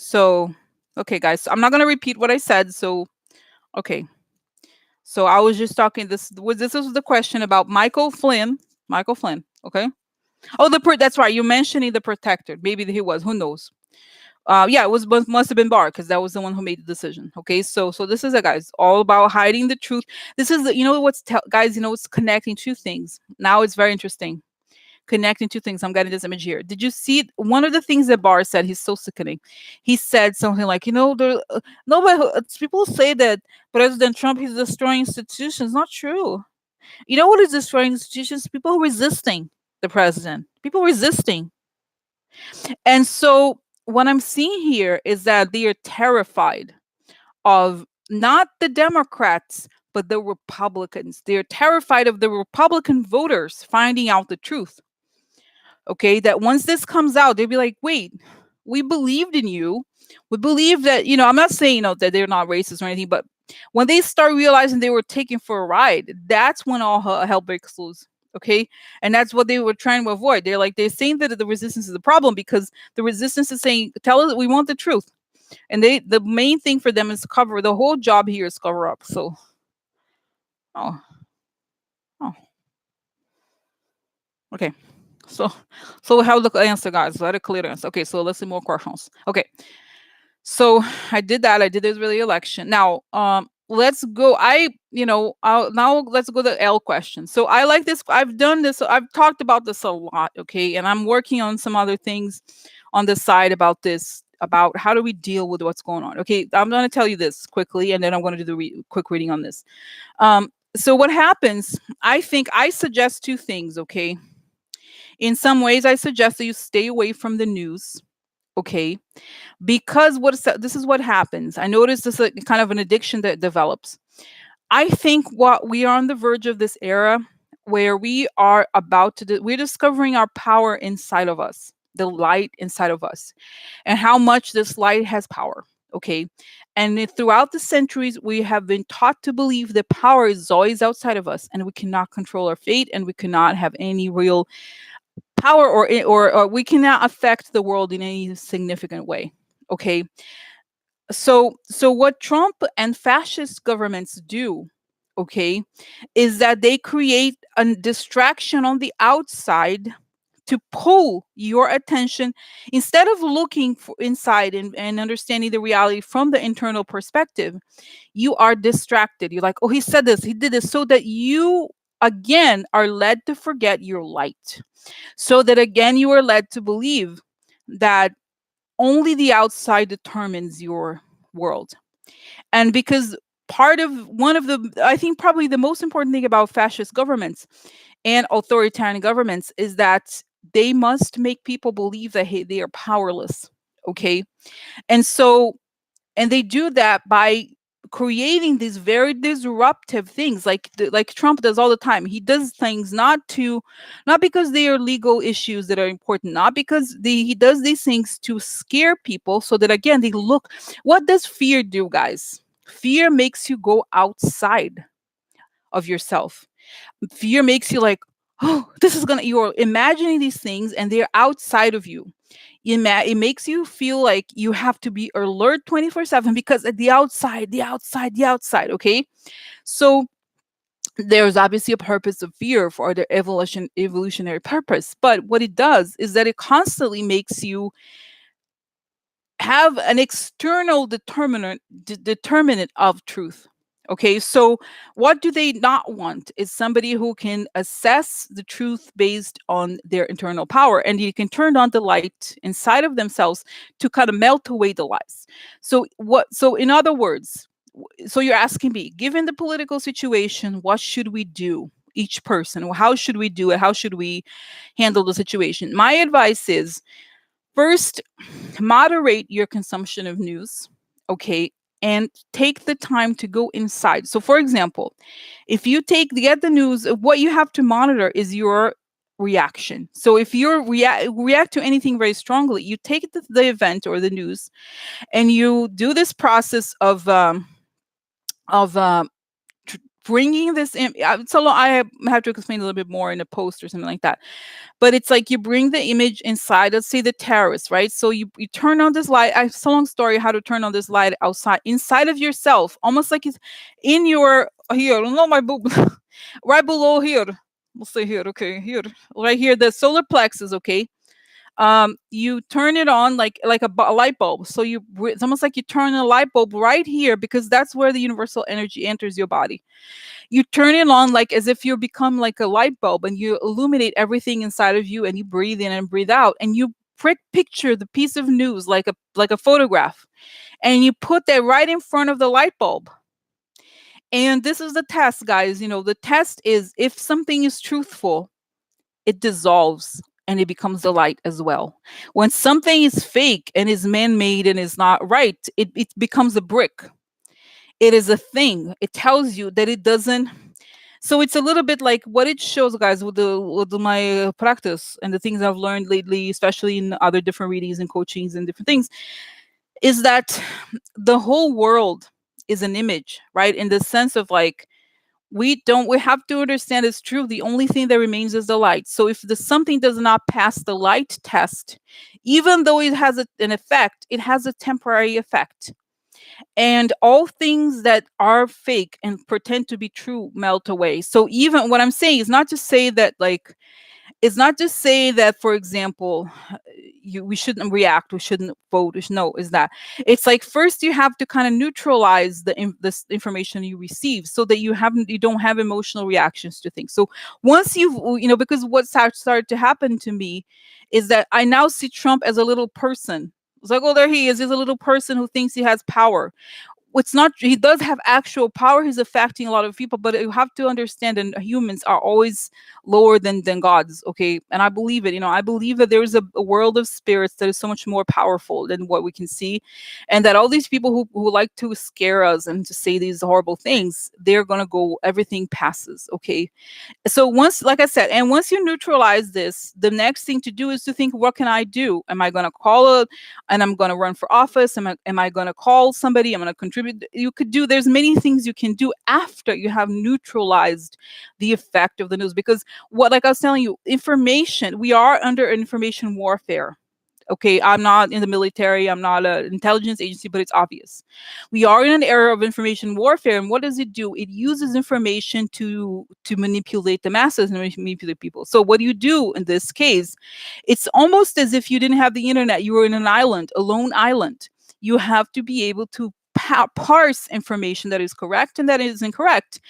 So, okay, guys, so I'm not gonna repeat what I said. So, okay, so I was just talking. This was the question about Michael Flynn. Michael Flynn. Okay. Oh, that's right. You're mentioning the protector. Maybe he was. Who knows? Yeah, it was must have been Barr, because that was the one who made the decision. Okay, so this is it, guys, all about hiding the truth. This is guys, it's connecting two things. Now it's very interesting, connecting two things. I'm getting this image here. Did you see one of the things that Barr said? He's so sickening. He said something like, there, nobody, people say that President Trump is destroying institutions. Not true. You know what is destroying institutions? People resisting the president. People resisting. And so what I'm seeing here is that they are terrified of not the Democrats, but the Republicans. They're terrified of the Republican voters finding out the truth. Okay, that once this comes out, they'll be like, wait, we believed in you. We believe that, I'm not saying, that they're not racist or anything, but when they start realizing they were taken for a ride, that's when all hell breaks loose. Okay. And that's what they were trying to avoid. They're saying that the resistance is the problem because the resistance is saying, tell us, we want the truth. And the main thing for them is to cover. The whole job here is cover up. So, oh, oh, okay. So we have the answer, guys. Very clear answer. Okay, so let's see more questions. Okay, so I did that. I did the Israeli election. Now, let's go. Now let's go to the L question. So I like this. I've done this. I've talked about this a lot. Okay, and I'm working on some other things on the side about this. About how do we deal with what's going on. Okay, I'm going to tell you this quickly, and then I'm going to do the quick reading on this. So what happens? I think I suggest two things. Okay. In some ways, I suggest that you stay away from the news, okay? Because this is what happens. I noticed this kind of an addiction that develops. I think what we are on the verge of this era where we are we're discovering our power inside of us, the light inside of us, and how much this light has power, okay? And throughout the centuries, we have been taught to believe that power is always outside of us and we cannot control our fate and we cannot have any real power or we cannot affect the world in any significant way. Okay. So what Trump and fascist governments do, okay, is that they create a distraction on the outside to pull your attention instead of looking inside and understanding the reality from the internal perspective. You are distracted. You're like, oh, he said this, he did this, so that you again are led to forget your light, so that again you are led to believe that only the outside determines your world. And because one of the, I think probably the most important thing about fascist governments and authoritarian governments is that they must make people believe that they are powerless. Okay. And so, and they do that by creating these very disruptive things like Trump does all the time. He does things not because they are legal issues that are important, not because he does these things to scare people so that again they look. What does fear do, guys? Fear makes you go outside of yourself. Fear makes you like, oh, you're imagining these things and they're outside of you. It makes you feel like you have to be alert 24/7 because at the outside, okay? So there's obviously a purpose of fear for the evolutionary purpose, but what it does is that it constantly makes you have an external determinant of truth. Okay, so what do they not want is somebody who can assess the truth based on their internal power, and you can turn on the light inside of themselves to kind of melt away the lies. So in other words, so you're asking me, given the political situation, what should we do? Each person, how should we do it? How should we handle the situation? My advice is, first, moderate your consumption of news, okay, and take the time to go inside. So, for example, if you get the news, what you have to monitor is your reaction. So, if you react to anything very strongly, you take the event or the news, and you do this process of bringing this in. So I have to explain a little bit more in a post or something like that. But it's like you bring the image inside, let's say the terrorist, right? So you turn on this light. I have so long story how to turn on this light outside, inside of yourself, almost like it's in your, here, no, my boob, right below here. We'll say here, okay, here, right here, the solar plexus, okay? You turn it on like a light bulb. So it's almost like you turn a light bulb right here, because that's where the universal energy enters your body. You turn it on like as if you become like a light bulb, and you illuminate everything inside of you, and you breathe in and breathe out, and you picture the piece of news like a photograph, and you put that right in front of the light bulb. And this is the test, guys. The test is, if something is truthful, it dissolves and it becomes the light as well. When something is fake and is man-made and is not right, it becomes a brick. It is a thing. It tells you that it doesn't. So it's a little bit like what it shows, guys, with my practice and the things I've learned lately, especially in other different readings and coachings and different things, is that the whole world is an image, right? In the sense of like, we have to understand it's true. The only thing that remains is the light. So if the something does not pass the light test, even though it has an effect, it has a temporary effect. And all things that are fake and pretend to be true melt away. So even what I'm saying is not to say that, like, it's not just say that, for example, we shouldn't react, we shouldn't vote. No, is that it's like, first you have to kind of neutralize this information you receive, so that you don't have emotional reactions to things. So once because what started to happen to me is that I now see Trump as a little person. It's like, oh, there he is. He's a little person who thinks he has power. It's not, he does have actual power. He's affecting a lot of people, but you have to understand that humans are always lower than gods. Okay. And I believe it. I believe that there is a world of spirits that is so much more powerful than what we can see. And that all these people who like to scare us and to say these horrible things, they're going to go, everything passes. Okay. So once, like I said, and once you neutralize this, the next thing to do is to think, what can I do? Am I going to call and I'm going to run for office? Am I going to call somebody? I'm going to contribute. There's many things you can do after you have neutralized the effect of the news. Because like I was telling you, information, we are under information warfare. Okay, I'm not in the military, I'm not an intelligence agency, but it's obvious. We are in an era of information warfare, and what does it do? It uses information to manipulate the masses and manipulate people. So what do you do in this case? It's almost as if you didn't have the internet, you were in an island, a lone island. You have to be able to parse information that is correct and that is incorrect.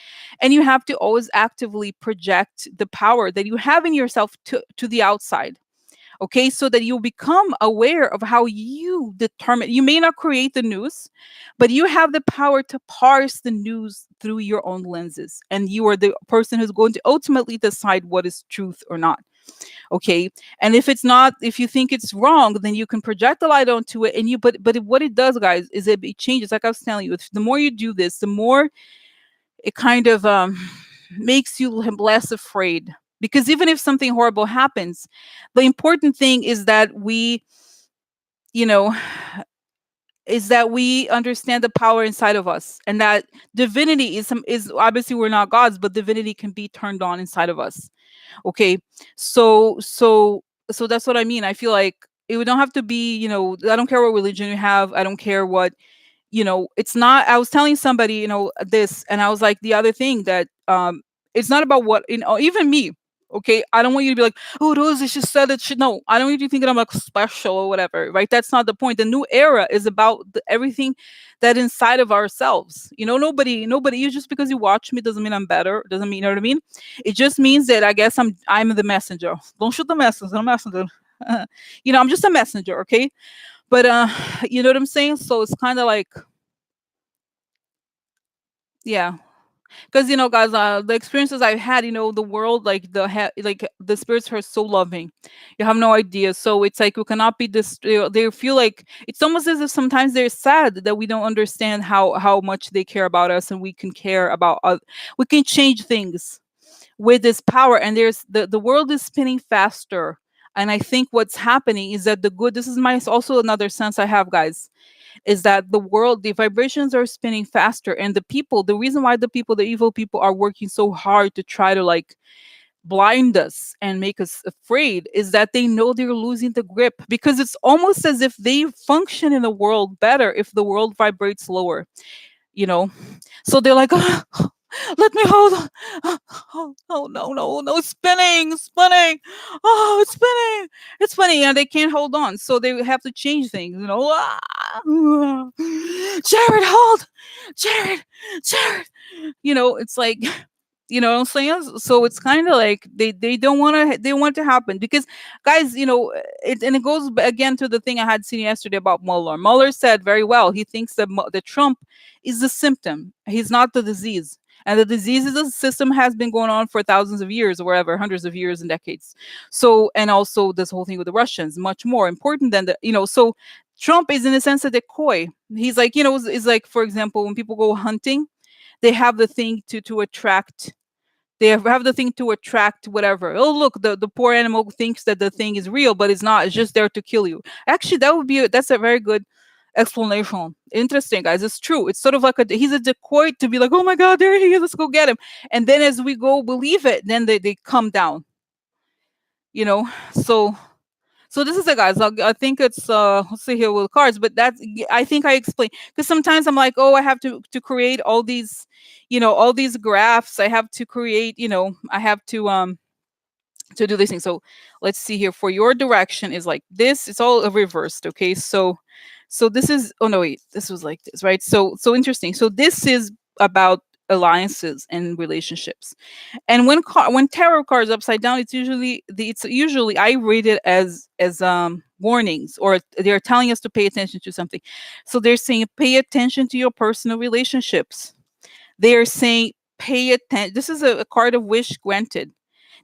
And you have to always actively project the power that you have in yourself to the outside. Okay, so that you become aware of how you determine. You may not create the news, but you have the power to parse the news through your own lenses, and you are the person who's going to ultimately decide what is truth or not. Okay, and if it's not, if you think it's wrong, then you can project the light onto it, and but what it does, guys, is it changes. Like I was telling you, the more you do this, the more it kind of makes you less afraid. Because even if something horrible happens, the important thing is that you know we understand the power inside of us, and that divinity is obviously, we're not gods, but divinity can be turned on inside of us. Okay, so that's what I mean. I feel like it would don't have to be, I don't care what religion you have, I don't care what, it's not. I was telling somebody, this, and I was like, the other thing that it's not about what, even me. Okay, I don't want you to be like, oh, those is just said it should. No, I don't want you to think that I'm like special or whatever, right? That's not the point. The new era is about everything that inside of ourselves. Nobody. You just because you watch me doesn't mean I'm better. Doesn't mean, you know what I mean. It just means that I guess I'm the messenger. Don't shoot the messenger. I'm a messenger. I'm just a messenger. Okay, but you know what I'm saying. So it's kind of like, yeah. Because guys, the experiences I've had, the world, like like the spirits are so loving, you have no idea. So it's like we cannot be this. They feel like it's almost as if sometimes they're sad that we don't understand how much they care about us, and we can care about. We can change things with this power, and there's the world is spinning faster. And I think what's happening is that the good. This is my also another sense I have, guys, is that the vibrations are spinning faster, and the reason why the evil people are working so hard to try to like blind us and make us afraid is that they know they're losing the grip, because it's almost as if they function in the world better if the world vibrates lower, you know so they're like, Let me hold on. Oh, oh no, no, no, it's spinning, spinning. Oh, it's spinning. It's spinning, and they can't hold on. So they have to change things, you know. Jared, hold. Jared, Jared. It's like, what I'm saying? So it's kind of like they don't want to, they want it to happen because, guys, it goes again to the thing I had seen yesterday about Mueller. Mueller said very well. He thinks that that Trump is the symptom. He's not the disease. And the disease is a system has been going on for thousands of years or whatever, hundreds of years and decades. So, and also this whole thing with the Russians, much more important than so Trump is in a sense a decoy. He's like, is like, for example, when people go hunting, they have the thing to attract, they have the thing to attract whatever. Oh, look, the poor animal thinks that the thing is real, but it's not. It's just there to kill you. Actually, that's a very good explanation. Interesting, guys. It's true. It's sort of like he's a decoy to be like, oh my God, there he is. Let's go get him. And then as we go believe it, then they come down. So this is it, guys. I think it's let's see here with cards, but that's, I think I explained, because sometimes I'm like, oh, I have to create all these, all these graphs. I have to create, I have to do this thing. So let's see here. For your direction is like this. It's all reversed. Okay, so this is, oh no, wait, this was like this, right? So interesting. So this is about alliances and relationships. And when tarot cards upside down, it's usually I read it as warnings, or they're telling us to pay attention to something. So they're saying pay attention to your personal relationships. They're saying pay attention. This is a card of wish granted.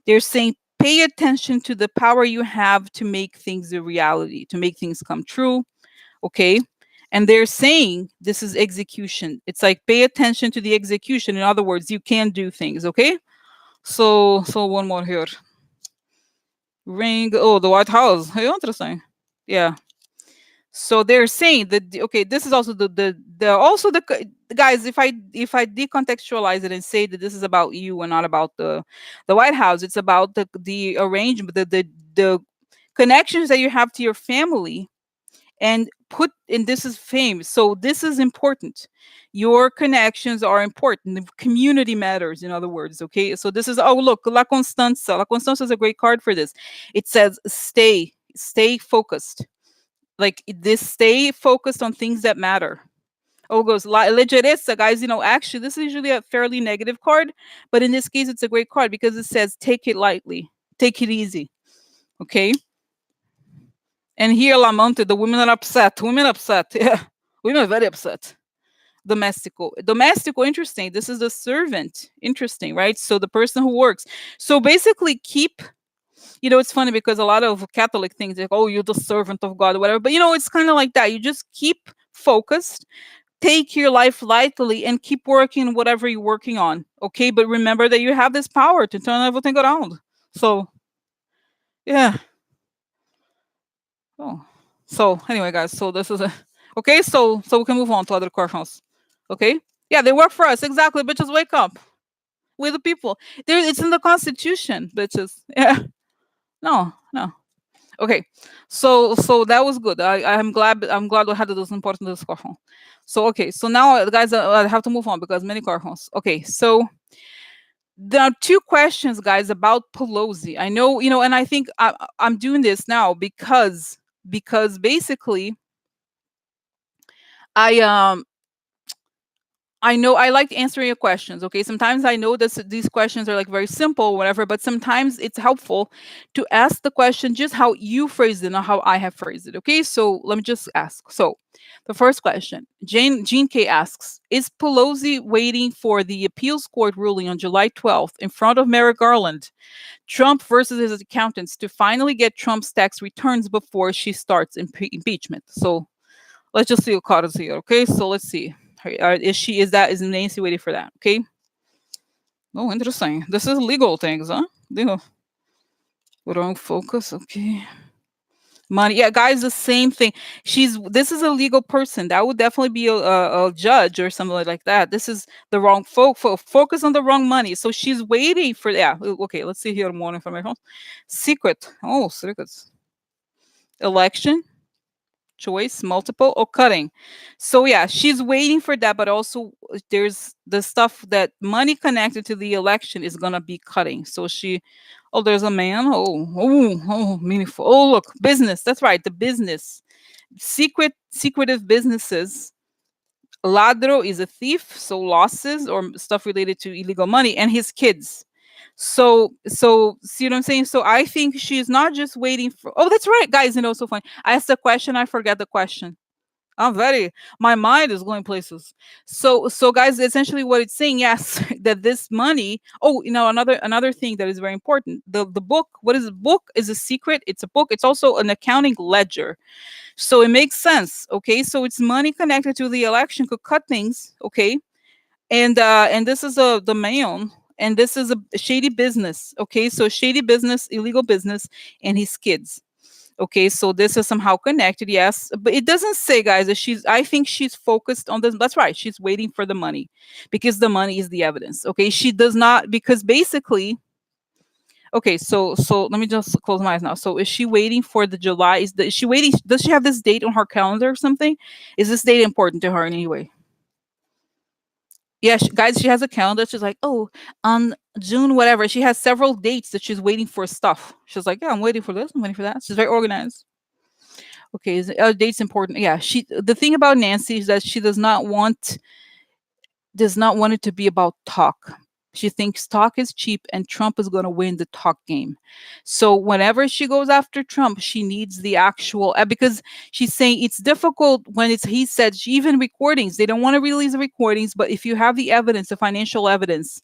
They're saying pay attention to the power you have to make things a reality, to make things come true. Okay. And they're saying this is execution. It's like pay attention to the execution. In other words, you can do things. Okay. So one more here. Ring. Oh, the White House. Hey, interesting. Yeah. So they're saying that okay, this is also guys. If I decontextualize it and say that this is about you and not about the White House, it's about the arrangement, the connections that you have to your family, and this is fame. So this is important. Your connections are important. The community matters, in other words. Okay, so this is, oh look, La Constanza is a great card for this. It says stay focused, like this, stay focused on things that matter. Oh, goes legereza, guys. Actually, this is usually a fairly negative card, but in this case, it's a great card because it says take it lightly, take it easy. Okay. And here, Lamante, the women are upset. Women upset. Yeah, women are very upset. Domestico, interesting. This is the servant. Interesting, right? So the person who works. So basically, it's funny because a lot of Catholic things like, oh, you're the servant of God or whatever. But it's kind of like that. You just keep focused, take your life lightly, and keep working whatever you're working on. Okay, but remember that you have this power to turn everything around. So yeah. Oh. So anyway, guys. So this is a okay. So we can move on to other questions. Okay. Yeah, they work for us exactly. Bitches, wake up. We're the people. It's in the Constitution, bitches. Yeah. No, no. Okay, so that was good. I'm glad we had this important discussion. So okay, so now guys, I have to move on because many questions. Okay, so there are two questions, guys, about Pelosi. I know, and I think I'm doing this now because basically I I know I like answering your questions. Okay. Sometimes I know that these questions are like very simple, or whatever, but sometimes it's helpful to ask the question just how you phrased it, not how I have phrased it. Okay. So let me just ask. So the first question, Jean K asks, is Pelosi waiting for the appeals court ruling on July 12th in front of Merrick Garland, Trump versus his accountants, to finally get Trump's tax returns before she starts impeachment? So let's just see what card is here. Okay. So let's see. Is Nancy waiting for that? Okay. Oh, interesting. This is legal things, huh? Legal. Wrong focus. Okay. Money. Yeah, guys, the same thing. This is a legal person. That would definitely be a judge or something like that. This is the wrong focus on the wrong money. So she's waiting for, yeah. Okay, let's see here more information. Secret. Oh, secrets. Election. choice, multiple, or cutting. So yeah, she's waiting for that, but also there's the stuff that money connected to the election is gonna be cutting. So she, oh, there's a man. Oh, meaningful. Oh, look, business. That's right, the business. Secretive businesses. Ladro is a thief, so losses or stuff related to illegal money, and his kids. So see what I'm saying? So I think she's not just waiting for. Oh, that's right, guys. So funny. I asked a question, I forget the question. I'm very. My mind is going places. So guys, essentially what it's saying, yes, that this money. Oh, another thing that is very important. The book. What is a book? Is a secret. It's a book. It's also an accounting ledger. So it makes sense. Okay, so it's money connected to the election could cut things. Okay, and this is a the man, and this is a shady business. Okay, so shady business, illegal business, and his kids. Okay, so this is somehow connected, yes, but it doesn't say, guys, that she's. I think she's focused on this. That's right, she's waiting for the money, because the money is the evidence. Okay, she does not, because basically. Okay, so let me just close my eyes now. So is she waiting for the July? Is she waiting? Does she have this date on her calendar or something? Is this date important to her in any way? Yeah, guys, she has a calendar. She's like, oh, on June, whatever. She has several dates that she's waiting for stuff. She's like, yeah, I'm waiting for this. I'm waiting for that. She's very organized. Okay, is date's important? Yeah, she. The thing about Nancy is that she does not want it to be about talk. She thinks talk is cheap and Trump is going to win the talk game. So whenever she goes after Trump, she needs the actual, because she's saying it's difficult when it's he said, even recordings, they don't want to release the recordings, but if you have the evidence, the financial evidence,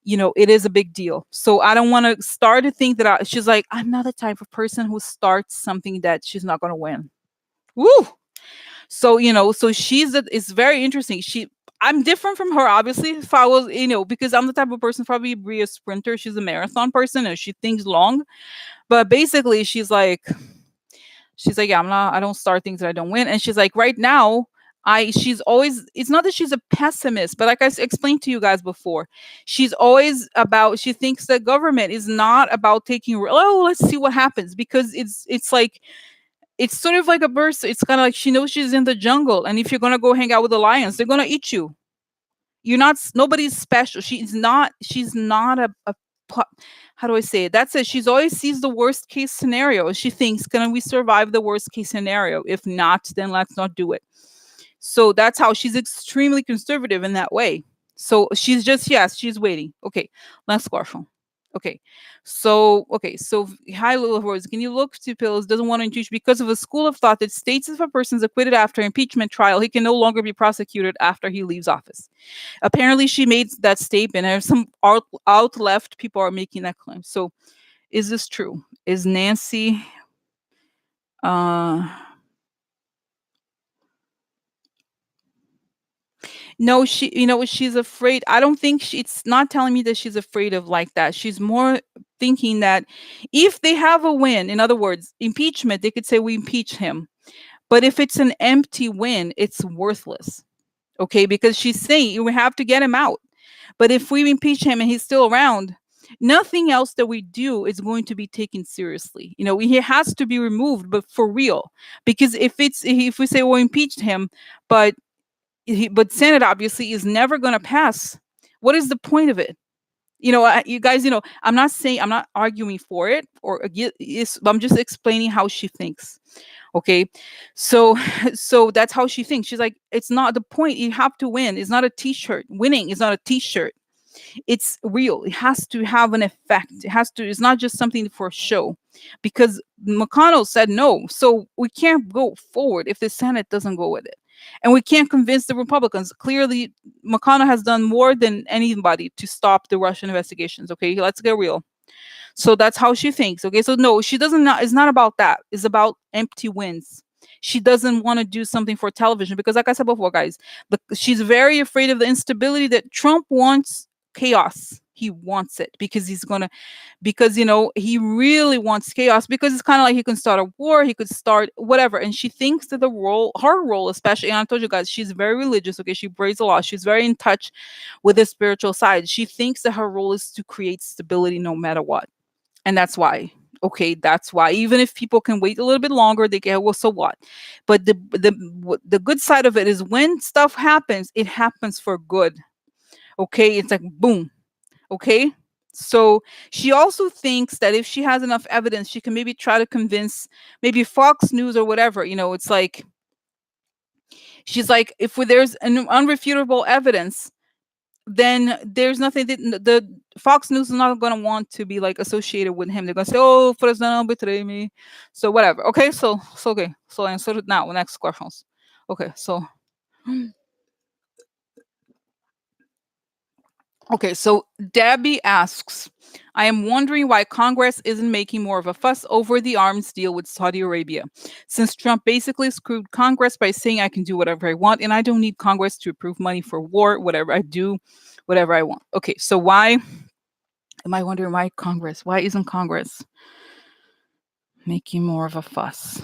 it is a big deal. So I don't want to start to think that she's like, I'm not the type of person who starts something that she's not going to win. Woo! So it's very interesting. I'm different from her, obviously. If I was, because I'm the type of person probably be a sprinter. She's a marathon person and she thinks long. But basically, she's like, yeah, I don't start things that I don't win. And she's like, right now, she's always, it's not that she's a pessimist, but like I explained to you guys before, she thinks that government is not about taking, oh, let's see what happens. Because it's like, it's sort of like a burst. It's kind of like she knows she's in the jungle, and if you're gonna go hang out with the lions, they're gonna eat you. You're not. Nobody's special. She's not. She's not a. How do I say it? That's it. She's always sees the worst case scenario. She thinks, can we survive the worst case scenario? If not, then let's not do it. So that's how she's extremely conservative in that way. So she's just, yes, she's waiting. Okay, last question. Okay, so high level words. Can you look to pills? Doesn't want to impeach because of a school of thought that states if a person is acquitted after impeachment trial, he can no longer be prosecuted after he leaves office. Apparently, she made that statement, and some out left people are making that claim. So, is this true? Is Nancy? Uh, No, she's afraid. I don't think it's not telling me that she's afraid of like that. She's more thinking that if they have a win, in other words, impeachment, they could say we impeach him. But if it's an empty win, it's worthless. Okay, because she's saying we have to get him out. But if we impeach him and he's still around, nothing else that we do is going to be taken seriously. He has to be removed, but for real. Because if we say we impeached him, but but Senate obviously is never going to pass. What is the point of it? You guys, I'm not saying, I'm not arguing for it or against, I'm just explaining how she thinks. Okay, so so that's how she thinks. She's like, it's not the point. You have to win. It's not a T-shirt. Winning is not a T-shirt. It's real. It has to have an effect. It's not just something for show, because McConnell said no. So we can't go forward if the Senate doesn't go with it. And we can't convince the Republicans. Clearly, McConnell has done more than anybody to stop the Russian investigations. Okay, let's get real. So that's how she thinks. Okay, so no, she doesn't. It's not about that. It's about empty wins. She doesn't want to do something for television because, like I said before, guys, she's very afraid of the instability that Trump wants. Chaos. He wants it because he really wants chaos, because it's kind of like he can start a war, he could start whatever. And she thinks that her role, especially, and I told you guys, she's very religious. Okay, she prays a lot. She's very in touch with the spiritual side. She thinks that her role is to create stability no matter what. And that's why Okay, that's why. Even if people can wait a little bit longer, they get, well, so what? But the good side of it is when stuff happens, it happens for good. Okay, it's like boom. Okay, so she also thinks that if she has enough evidence, she can maybe try to convince maybe Fox News or whatever. It's like she's like, if there's an unrefutable evidence, then there's nothing that the Fox News is not going to want to be like associated with him. They're going to say, "Oh, Fresno betrayed me," so whatever. Okay, so okay, so answer it now. Next questions. Okay, so okay, so Debbie asks, I am wondering why Congress isn't making more of a fuss over the arms deal with Saudi Arabia, since Trump basically screwed Congress by saying I can do whatever I want and I don't need Congress to approve money for war, whatever I do, whatever I want. Okay, so why am I wondering why isn't Congress making more of a fuss?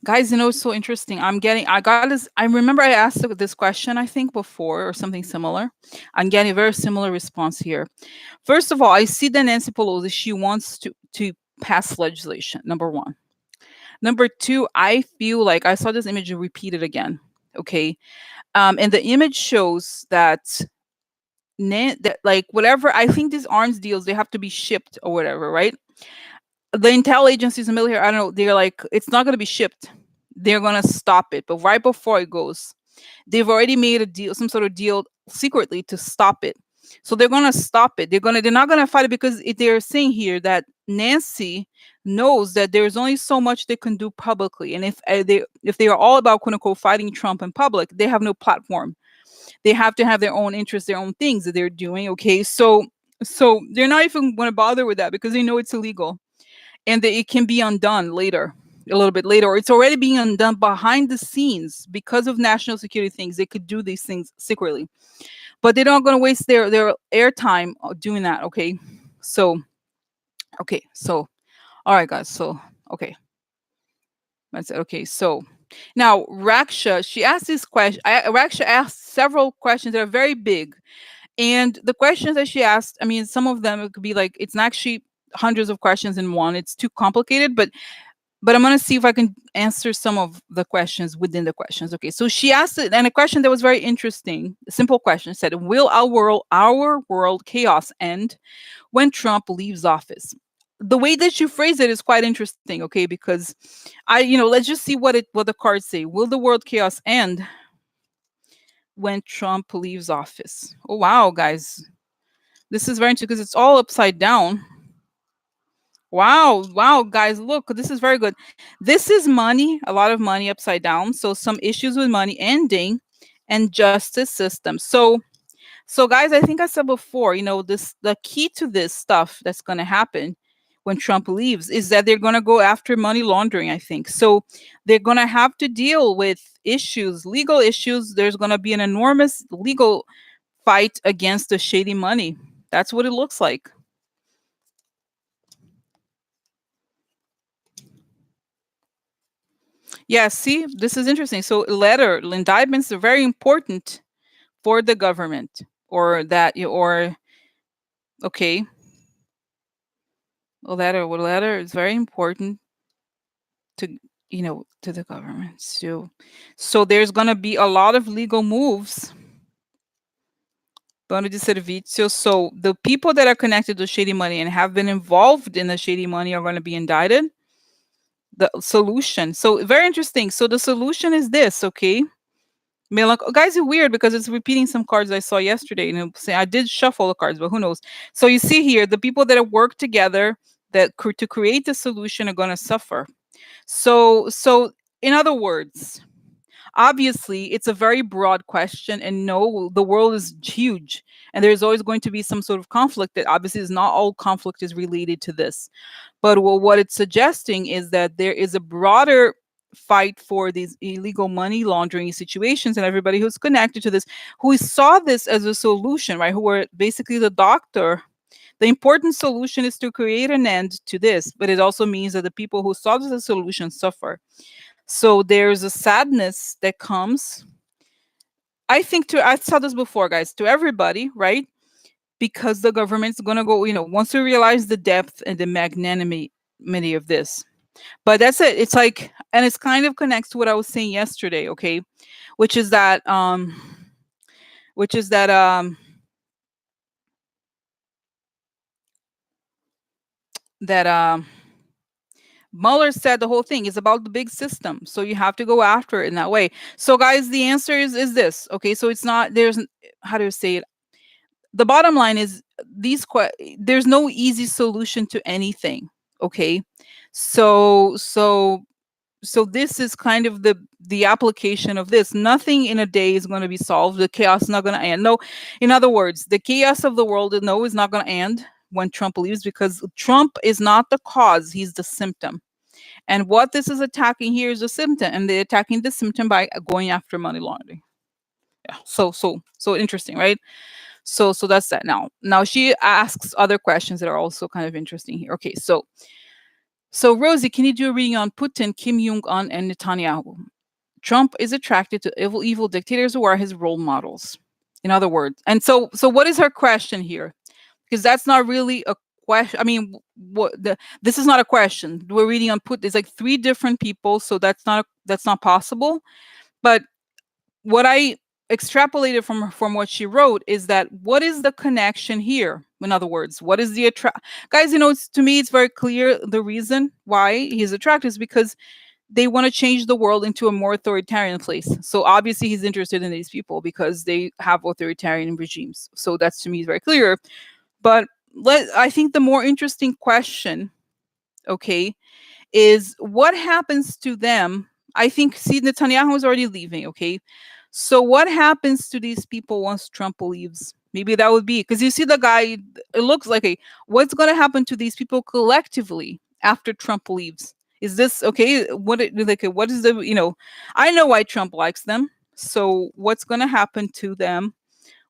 Guys, it's so interesting. I remember I asked this question, I think, before or something similar. I'm getting a very similar response here. First of all, I see that Nancy Pelosi, she wants to pass legislation, number one. Number two, I feel like I saw this image repeated again. Okay. And the image shows that that like whatever, I think these arms deals, they have to be shipped or whatever, right? The intel agencies and military, I don't know, they're like, it's not going to be shipped. They're going to stop it. But right before it goes, they've already made a deal, some sort of deal secretly to stop it. So they're going to stop it. They're not going to fight it because they're saying here that Nancy knows that there's only so much they can do publicly. And if they are all about quote unquote fighting Trump in public, they have no platform. They have to have their own interests, their own things that they're doing. Okay. So they're not even going to bother with that because they know it's illegal and that it can be undone later, a little bit later, or it's already being undone behind the scenes because of national security things. They could do these things secretly, but they're not going to waste their airtime doing that. Okay, so so all right, guys. So okay, that's it. Okay, so now Raksha, she asked this question. Raksha asked several questions that are very big, and the questions that she asked, I mean, some of them it could be like it's not actually hundreds of questions in one. It's too complicated, but I'm gonna see if I can answer some of the questions within the questions. Okay, so she asked it, and a question that was very interesting, a simple question said, "Will our world chaos end when Trump leaves office?" The way that you phrase it is quite interesting. Okay, because let's just see what the cards say. Will the world chaos end when Trump leaves office? Oh wow, guys, this is very interesting because it's all upside down. Wow, wow, guys, look, this is very good. This is money, a lot of money upside down. So some issues with money ending and justice system. So guys, I think I said before, this the key to this stuff that's going to happen when Trump leaves is that they're going to go after money laundering, I think. So they're going to have to deal with issues, legal issues. There's going to be an enormous legal fight against the shady money. That's what it looks like. Yeah, see, this is interesting. So indictments are very important for the government, or okay, a letter is very important to to the government. So there's gonna be a lot of legal moves. Bando de servicios. So the people that are connected to shady money and have been involved in the shady money are going to be indicted. The solution. So very interesting. So the solution is this, okay? Guys are weird because it's repeating some cards I saw yesterday. Say I did shuffle the cards, but who knows? So you see here, the people that have worked together to create the solution are going to suffer. So in other words, obviously it's a very broad question, and no, the world is huge, and there's always going to be some sort of conflict. That obviously is not all conflict is related to this, but what it's suggesting is that there is a broader fight for these illegal money laundering situations, and everybody who's connected to this, who saw this as a solution, right? Who were basically the doctor. The important solution is to create an end to this, but it also means that the people who saw this as a solution suffer. So there's a sadness that comes. I think to I saw this before, guys, to everybody, right? Because the government's gonna go, once we realize the depth and the magnanimity of this. But that's it. It's like, and it's kind of connects to what I was saying yesterday, okay? Which is that which is that that Mueller said the whole thing is about the big system. So you have to go after it in that way. So guys, the answer is this. Okay, so it's not there's how do I say it? The bottom line is there's no easy solution to anything. Okay, so this is kind of the application of this. Nothing in a day is going to be solved. The chaos is not going to end. No, in other words, the chaos of the world, no, is not going to end when Trump leaves, because Trump is not the cause, he's the symptom. And what this is attacking here is a symptom, and they're attacking the symptom by going after money laundering. Yeah, so interesting, right? So that's that. Now she asks other questions that are also kind of interesting here. Okay, so Rosie, can you do a reading on Putin, Kim Jong Un, and Netanyahu? Trump is attracted to evil dictators who are his role models. In other words, and so what is her question here? Because that's not really a question. I mean, this is not a question. We're reading on Putin. It's like three different people, so that's not possible. But what I extrapolated from what she wrote is that what is the connection here? In other words, what is the guys? To me, it's very clear the reason why he's attracted is because they want to change the world into a more authoritarian place. So obviously, he's interested in these people because they have authoritarian regimes. So that's, to me, very clear. But I think the more interesting question, okay, is what happens to them. I think, see, Netanyahu is already leaving, okay? So what happens to these people once Trump leaves? Maybe that would be, because you see the guy, it looks like, what's going to happen to these people collectively after Trump leaves? Is this okay? What is I know why Trump likes them. So what's going to happen to them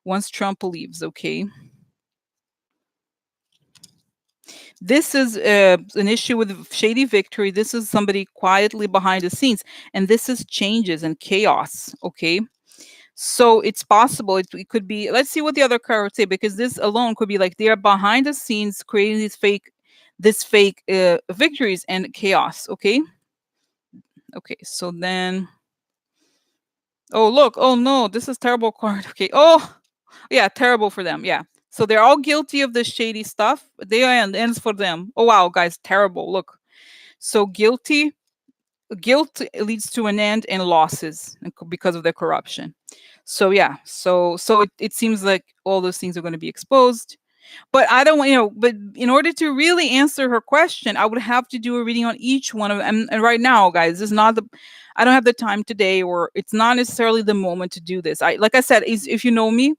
once Trump leaves, okay? This is an issue with shady victory. This is somebody quietly behind the scenes, and this is changes and chaos. Okay, so it's possible. It could be. Let's see what the other card would say, because this alone could be like they are behind the scenes creating this fake victories and chaos. Okay. Okay. So then, oh look, oh no, this is terrible card. Okay. Oh yeah, terrible for them. Yeah. So they're all guilty of the shady stuff. They ends for them. Oh wow, guys, terrible. Look. So guilt leads to an end and losses because of the corruption. So yeah, so it seems like all those things are going to be exposed. But I don't want, but in order to really answer her question, I would have to do a reading on each one of them. And right now, guys, this is not I don't have the time today, or it's not necessarily the moment to do this. Like I said, if you know me,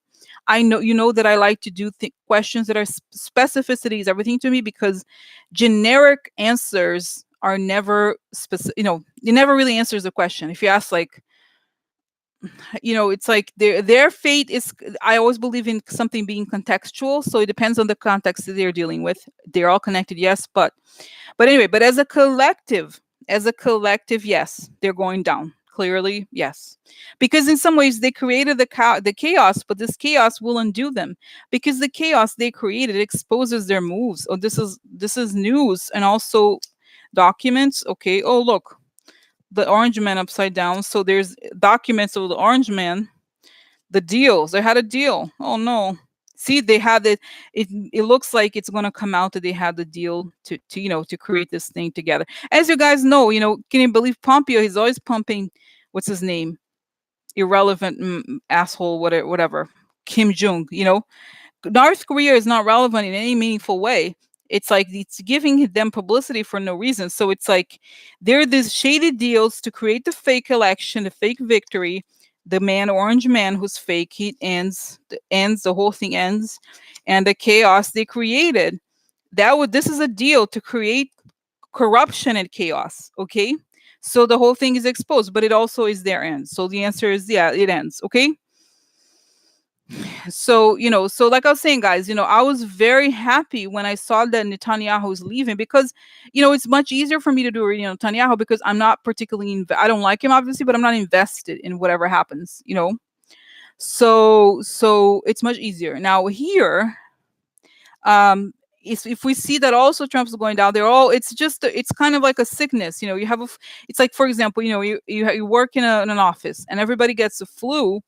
I know that I like to do questions that are specificity is everything to me, because generic answers are never specific. It never really answers the question. If you ask, like, it's like their fate is, I always believe in something being contextual, so it depends on the context that they're dealing with. They're all connected, yes, but anyway, but as a collective, yes, they're going down, clearly, yes, because in some ways they created the chaos, but this chaos will undo them, because the chaos they created exposes their moves. Oh, this is news, and also documents. Okay, oh look, the orange man upside down. So there's documents of the orange man, the deals. They had a deal. Oh no. See, they had it. It looks like it's gonna come out that they had the deal to create this thing together. As you guys know, can you believe Pompeo? He's always pumping, what's his name? Irrelevant asshole, whatever. Kim Jong. North Korea is not relevant in any meaningful way. It's like it's giving them publicity for no reason. So it's like there are these shady deals to create the fake election, the fake victory. The orange man who's fake, he the whole thing ends, and the chaos they created. This is a deal to create corruption and chaos. Okay, so the whole thing is exposed, but it also is their end. So the answer is, yeah, it ends. Okay. So like I was saying, guys, I was very happy when I saw that Netanyahu is leaving, because it's much easier for me to do a reading on Netanyahu, because I'm not particularly I don't like him, obviously, but I'm not invested in whatever happens. So it's much easier now here. um if we see that also Trump's going down, they're all, it's just it's kind of like a sickness, you have it's like, for example, you work in an office and everybody gets the flu.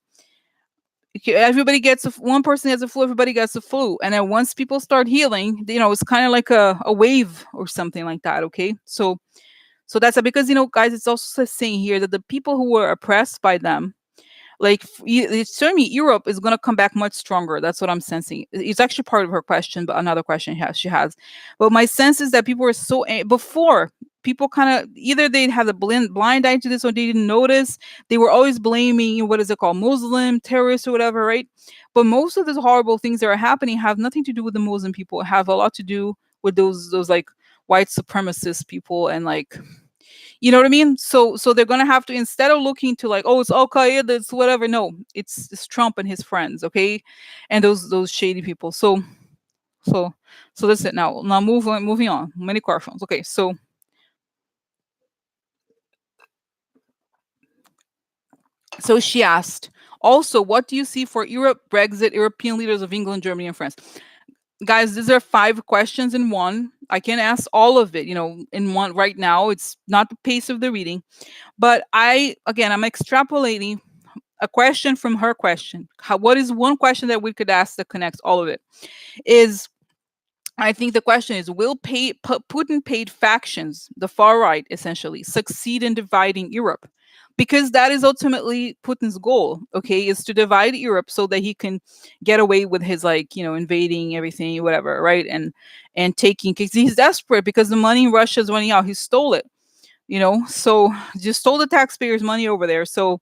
Everybody gets one person has a flu, everybody gets the flu, and then once people start healing, it's kind of like a wave or something like that. Okay, so that's because, guys, it's also saying here that the people who were oppressed by them, like it's showing me Europe is going to come back much stronger. That's what I'm sensing. It's actually part of her question, but another question she has. But my sense is that people were so before, people kind of either they had a blind eye to this or they didn't notice. They were always blaming, what is it called, Muslim terrorists or whatever, right? But most of these horrible things that are happening have nothing to do with the Muslim people. It have a lot to do with those like white supremacist people, and like, you know what I mean? So they're gonna have to, instead of looking to like, oh, it's Al Qaeda, it's whatever. No, it's Trump and his friends, okay, and those shady people. So so that's it. Now moving on. Many questions. Okay, so she asked also, what do you see for Europe, Brexit, European leaders of England, Germany, and France? Guys, these are 5 questions in one. I can ask all of it, in one right now. It's not the pace of the reading. But I'm extrapolating a question from her question. What is one question that we could ask that connects all of it? Is, I think the question is, will Putin paid factions, the far right essentially, succeed in dividing Europe? Because that is ultimately Putin's goal, okay, is to divide Europe so that he can get away with his, like, invading everything, whatever, right? And taking, because he's desperate because the money in Russia is running out. He stole it, so just stole the taxpayers' money over there. So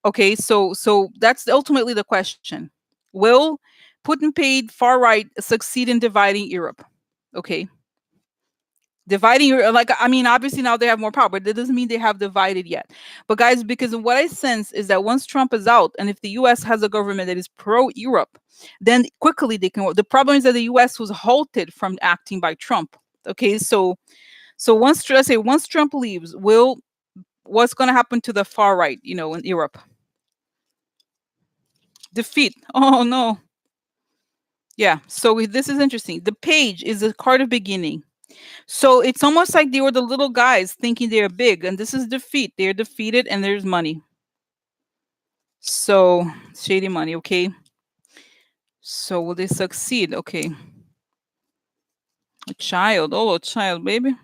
okay, so that's ultimately the question. Will Putin paid far right succeed in dividing Europe? Okay. Dividing Europe, like, I mean, obviously now they have more power, but that doesn't mean they have divided yet. But guys, because of what I sense is that once Trump is out, and if the US has a government that is pro Europe, then quickly they can. The problem is that the US was halted from acting by Trump. Okay, so once, let's say, once Trump leaves, will what's going to happen to the far right, in Europe? Defeat. Oh no. Yeah. So this is interesting. The page is the card of beginning. So it's almost like they were the little guys thinking they're big, and this is defeat. They're defeated, and there's money. So shady money. Okay. So will they succeed? Okay. A child. Oh, a child, baby.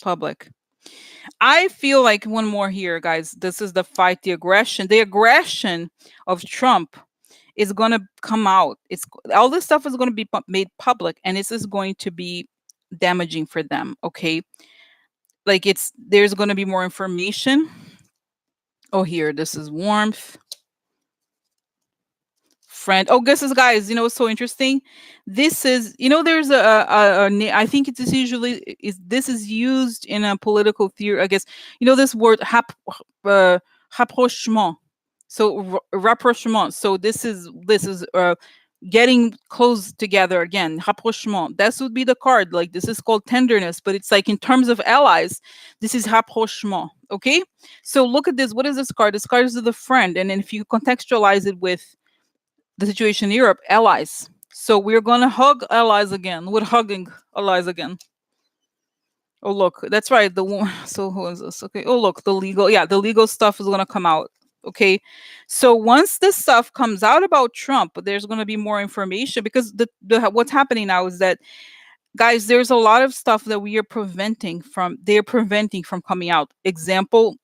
Public. I feel like one more here, guys. This is the fight, the aggression. The aggression of Trump is going to come out. It's all this stuff is going to be made public, and this is going to be damaging for them. Okay, like there's going to be more information. Oh, here, this is warmth. Friend. Oh, this is, guys. What's so interesting? This is, there's I think it's usually is this is used in a political theory. I guess this word rapprochement. So rapprochement. So this is getting close together again. Rapprochement. That would be the card. Like, this is called tenderness, but it's like in terms of allies, this is rapprochement. Okay. So look at this. What is this card? This card is the friend, and then if you contextualize it with the situation in Europe, allies. So we're gonna hug allies again. We're hugging allies again. Oh look, that's right. So who is this? Okay. Oh look, the legal stuff is gonna come out. Okay. So once this stuff comes out about Trump, there's gonna be more information, because what's happening now is that, guys, there's a lot of stuff that they're preventing from coming out.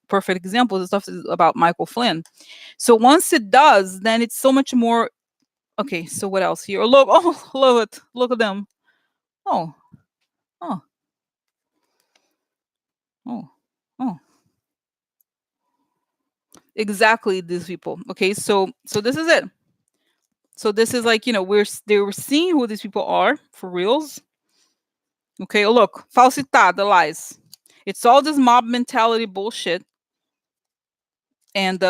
Perfect example, the stuff is about Michael Flynn. So once it does, then it's so much more. Okay, so what else here? Oh, look, oh, love it. Look at them. Oh, oh, oh, oh. Exactly, these people. Okay, so this is it. So this is like, they were seeing who these people are for reals. Okay, oh look, falsitada, lies. It's all this mob mentality bullshit, and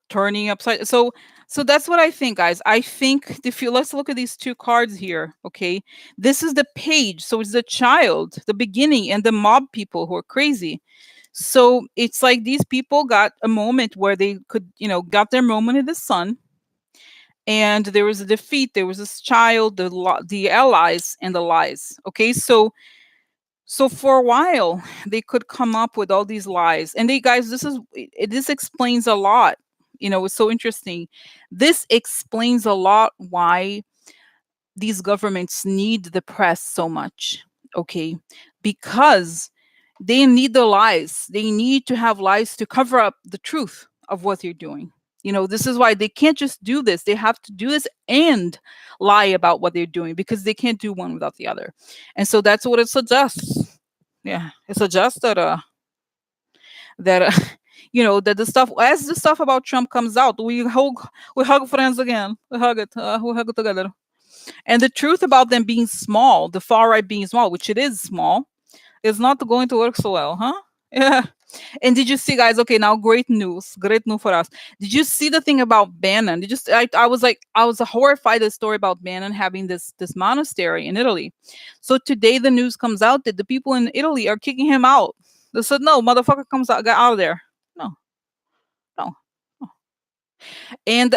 turning upside. So that's what I think, guys. I think, if you let's look at these two cards here. Okay, this is the page, so it's the child, the beginning, and the mob people who are crazy. So it's like these people got a moment where they could, got their moment in the sun, and there was a defeat. There was this child, the allies, and the lies. Okay, so for a while they could come up with all these lies, and they guys, this explains a lot. It's so interesting. This explains a lot why these governments need the press so much. Okay, because they need the lies. They need to have lies to cover up the truth of what they're doing. This is why they can't just do this. They have to do this and lie about what they're doing, because they can't do one without the other. And so that's what it suggests. Yeah, it suggests that that the stuff, as the stuff about Trump comes out, we hug friends again. We hug it together. And the truth about them being small, the far right being small, which it is small, is not going to work so well, huh? Yeah. And did you see, guys? Okay, now great news for us. Did you see the thing about Bannon? Did you? I was horrified at the story about Bannon having this monastery in Italy. So today the news comes out that the people in Italy are kicking him out. They said, "No, motherfucker, comes out, get out of there." No, no. And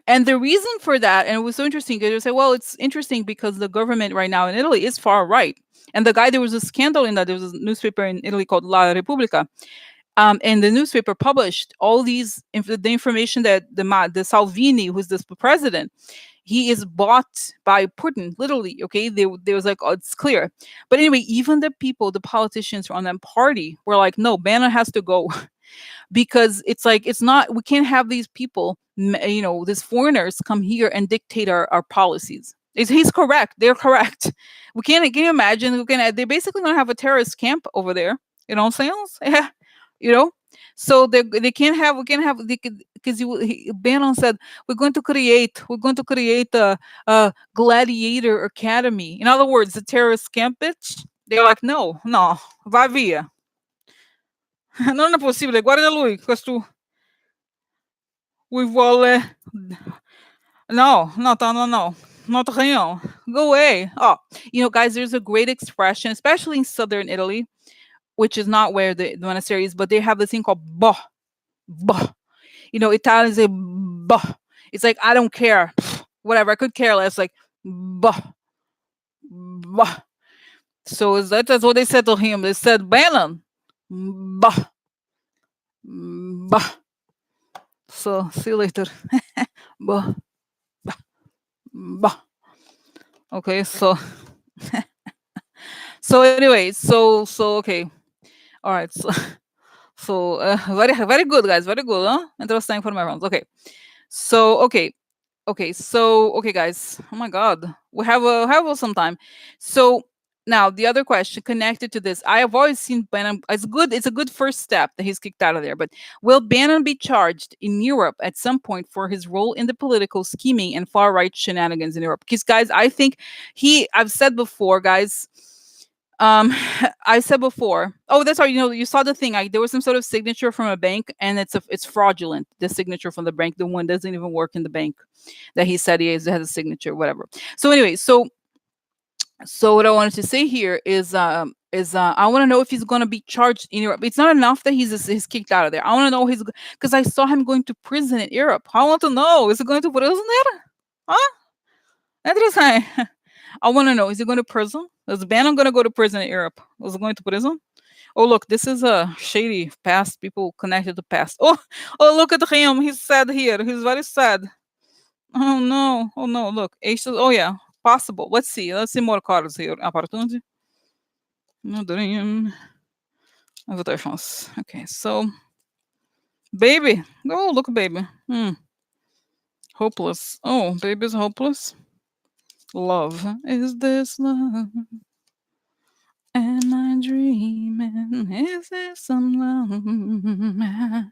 and the reason for that, and it was so interesting because they say, well, it's interesting because the government right now in Italy is far right. And the guy, there was a scandal in that there was a newspaper in Italy called La Repubblica, and the newspaper published all the information that the Salvini, who's the president, he is bought by Putin, literally. Okay, they was like, oh, it's clear. But anyway, even the people, the politicians on that party, were like, no, Bannon has to go. Because it's like, it's not, we can't have these people, these foreigners come here and dictate our policies. He's correct, they're correct. We can't, can you imagine, they basically gonna have a terrorist camp over there. You know what I'm saying? Yeah. you know so they can't have, we can't have, because Bannon said, we're going to create a gladiator academy. In other words, the terrorist camp, bitch. They're like, no, no, vai via. Non è possibile, guarda lui, questo lui vuole. No, no, no, no, no, not rien. Go away. Oh, guys, there's a great expression, especially in southern Italy, which is not where the monastery is, but they have this thing called bah, bah. Italians say bah. It's like, I don't care. Whatever, I could care less. Like, bah, bah. So that's what they said to him. They said, Bannon, bah, bah. So see you later. Bah, bah. Okay, so anyway, so okay, all right. Very very good, guys, very good, huh? Interesting for my rounds. Okay, so okay, guys. Oh my God, we have some time. So now the other question connected to this, I have always seen Bannon. It's good. It's a good first step that he's kicked out of there. But will Bannon be charged in Europe at some point for his role in the political scheming and far right shenanigans in Europe? Because, guys, I think I've said before, guys. Um, I said before. Oh, that's right. You saw the thing. There was some sort of signature from a bank, and it's fraudulent. The signature from the bank, the one doesn't even work in the bank that he said has a signature, whatever. So anyway, so what I wanted to say here is I want to know if he's going to be charged in Europe. It's not enough that he's kicked out of there. I want to know because I saw him going to prison in Europe. I want to know, is he going to prison there? Huh? Interesting. I want to know, is he going to prison? Is Bannon going to go to prison in Europe? Was he going to prison? Oh, look, this is a shady past. People connected to past. Oh, look at him. He's sad here. He's very sad. Oh no. Oh no. Look, aces. Oh yeah, possible. Let's see. Let's see more cards here. Opportunity. No dream. Invitations. Okay, so baby. Oh, look, baby. Hopeless. Oh, baby's hopeless. Love. Is this love? Am I dreaming? Is there some love?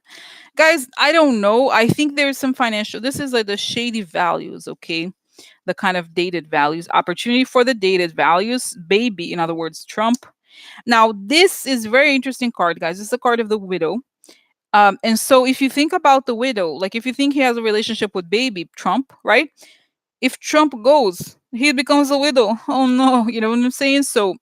Guys, I don't know. I think there's some financial. This is like the shady values, okay? The kind of dated values. Opportunity for the dated values. Baby, in other words, Trump. Now, this is very interesting card, guys. It's the card of the widow. And so if you think about the widow, like if you think he has a relationship with baby Trump, right? If Trump goes, he becomes a widow. Oh no, you know what I'm saying? So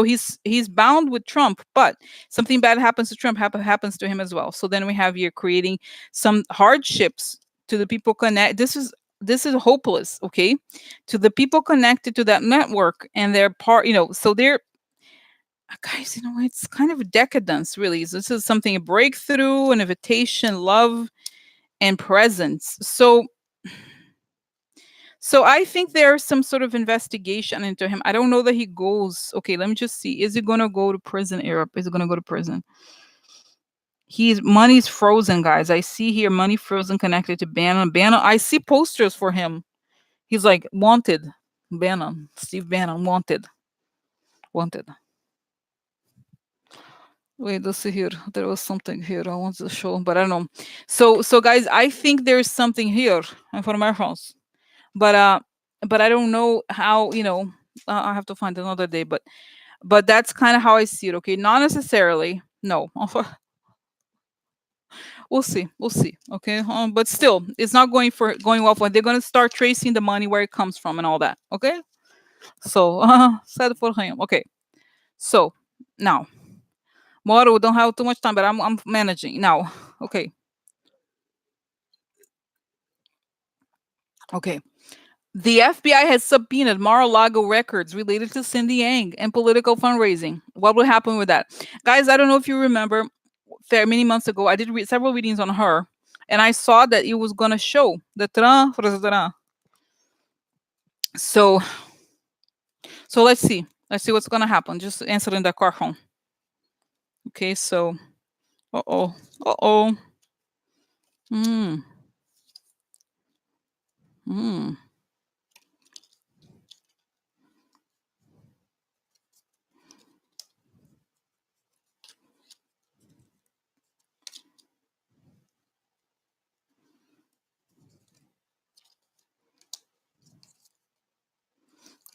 he's bound with Trump, but something bad happens to Trump happens to him as well. So then we have here creating some hardships to the people connect. this is hopeless, okay, to the people connected to that network, and they're part, so they're, guys, it's kind of decadence, really. So this is something, a breakthrough, an invitation, love, and presence. So I think there's some sort of investigation into him. I don't know that he goes. Okay, let me just see. Is he gonna go to prison, Europe? Is he gonna go to prison? He's money's frozen, guys. I see here money frozen connected to Bannon. Bannon. I see posters for him. He's like wanted. Bannon. Steve Bannon wanted. Wanted. Wait, let's see here. There was something here I want to show, but I don't know. So guys, I think there's something here, informations. But but I don't know how, I have to find another day, but that's kind of how I see it, okay? Not necessarily. No. We'll see, okay? But still, it's not going well for, they're going to start tracing the money, where it comes from and all that, okay? So, sad for him. Okay. So, now, Moro, we don't have too much time, but I'm managing now. Okay. Okay. The FBI has subpoenaed Mar-a-Lago records related to Cindy Yang and political fundraising. What will happen with that? Guys, I don't know if you remember, many months ago, I did read several readings on her, and I saw that it was going to show the so let's see. Let's see what's going to happen. Just answering the question. Okay, so uh-oh. Uh-oh. Hmm. Hmm.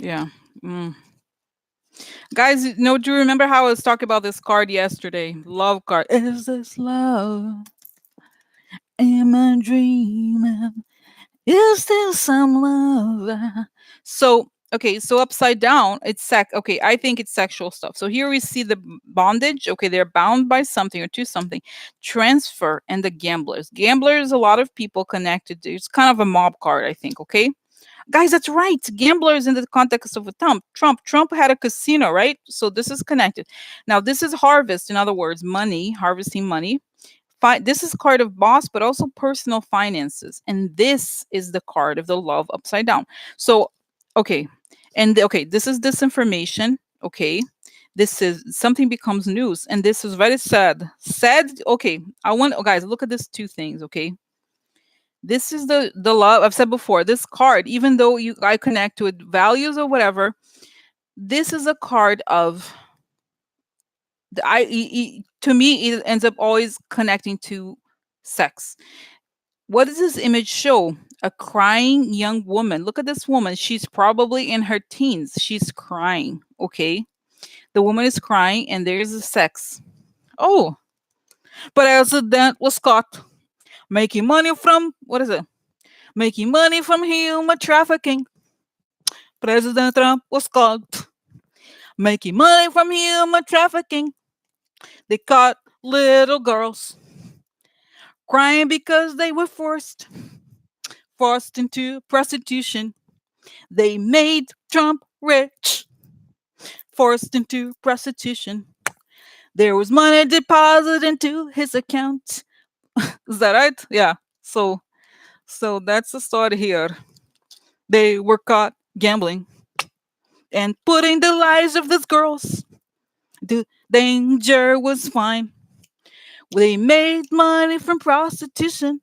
Yeah. Mm. Guys, do you remember how I was talking about this card yesterday? Love card. Is this love? Am I dreaming? Is there some love? So, okay, so upside down, it's okay, I think it's sexual stuff. So here we see the bondage. Okay, they're bound by something or to something. Transfer and the gamblers. Gamblers, a lot of people connected to. It's kind of a mob card, I think. Okay, guys, that's right. Gamblers in the context of a Trump had a casino, right? So this is connected. Now this is harvest. In other words, money, harvesting money. This is card of boss, but also personal finances, and this is the card of the love upside down. So, okay, okay, this is disinformation. Okay, this is something becomes news, and this is very sad. Sad. Okay, I want, guys, look at this two things. Okay, this is the love. I've said before. This card, even though I connect to it, values or whatever, this is a card of to me it ends up always connecting to sex. What does this image show? A crying young woman. Look at this woman. She's probably in her teens. She's crying. Okay. The woman is crying, and there's a sex. Oh, President was caught making money from, what is it? Making money from human trafficking. President Trump was caught making money from human trafficking. They caught little girls crying because they were forced into prostitution. They made Trump rich, forced into prostitution. There was money deposited into his account. Is that right? Yeah. So that's the story here. They were caught gambling and putting the lives of these girls. The danger was fine. They made money from prostitution.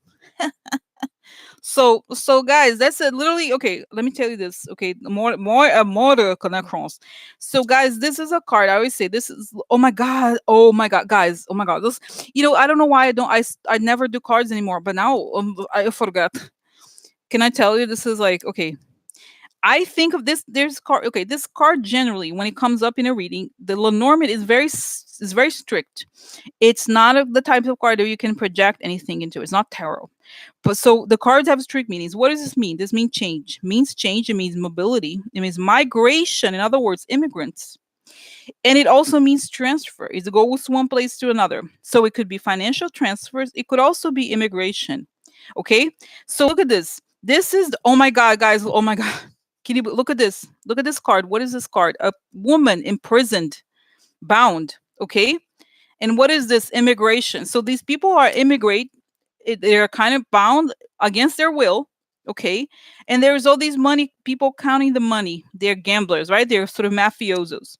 So guys, that's it. Literally, okay. Let me tell you this. Okay, more connections. So guys, this is a card. I always say this is. Oh my god, guys. Oh my god, this. I don't know why I never do cards anymore. But now I forgot. Can I tell you? This is like, okay. I think of this. There's card. Okay, this card generally, when it comes up in a reading, the Lenormand is very strict. It's not the type of card that you can project anything into. It's not tarot. But so the cards have strict meanings. What does this mean? This means change. Means change. It means mobility. It means migration. In other words, immigrants. And it also means transfer. It goes one place to another. So it could be financial transfers. It could also be immigration. Okay. So look at this. This is, oh my God, guys. Oh my God. Can you look at this? Look at this card. What is this card? A woman imprisoned, bound. Okay. And what is this? Immigration. So these people are immigrate. They're kind of bound against their will. Okay. And there's all these money, people counting the money. They're gamblers, right? They're sort of mafiosos.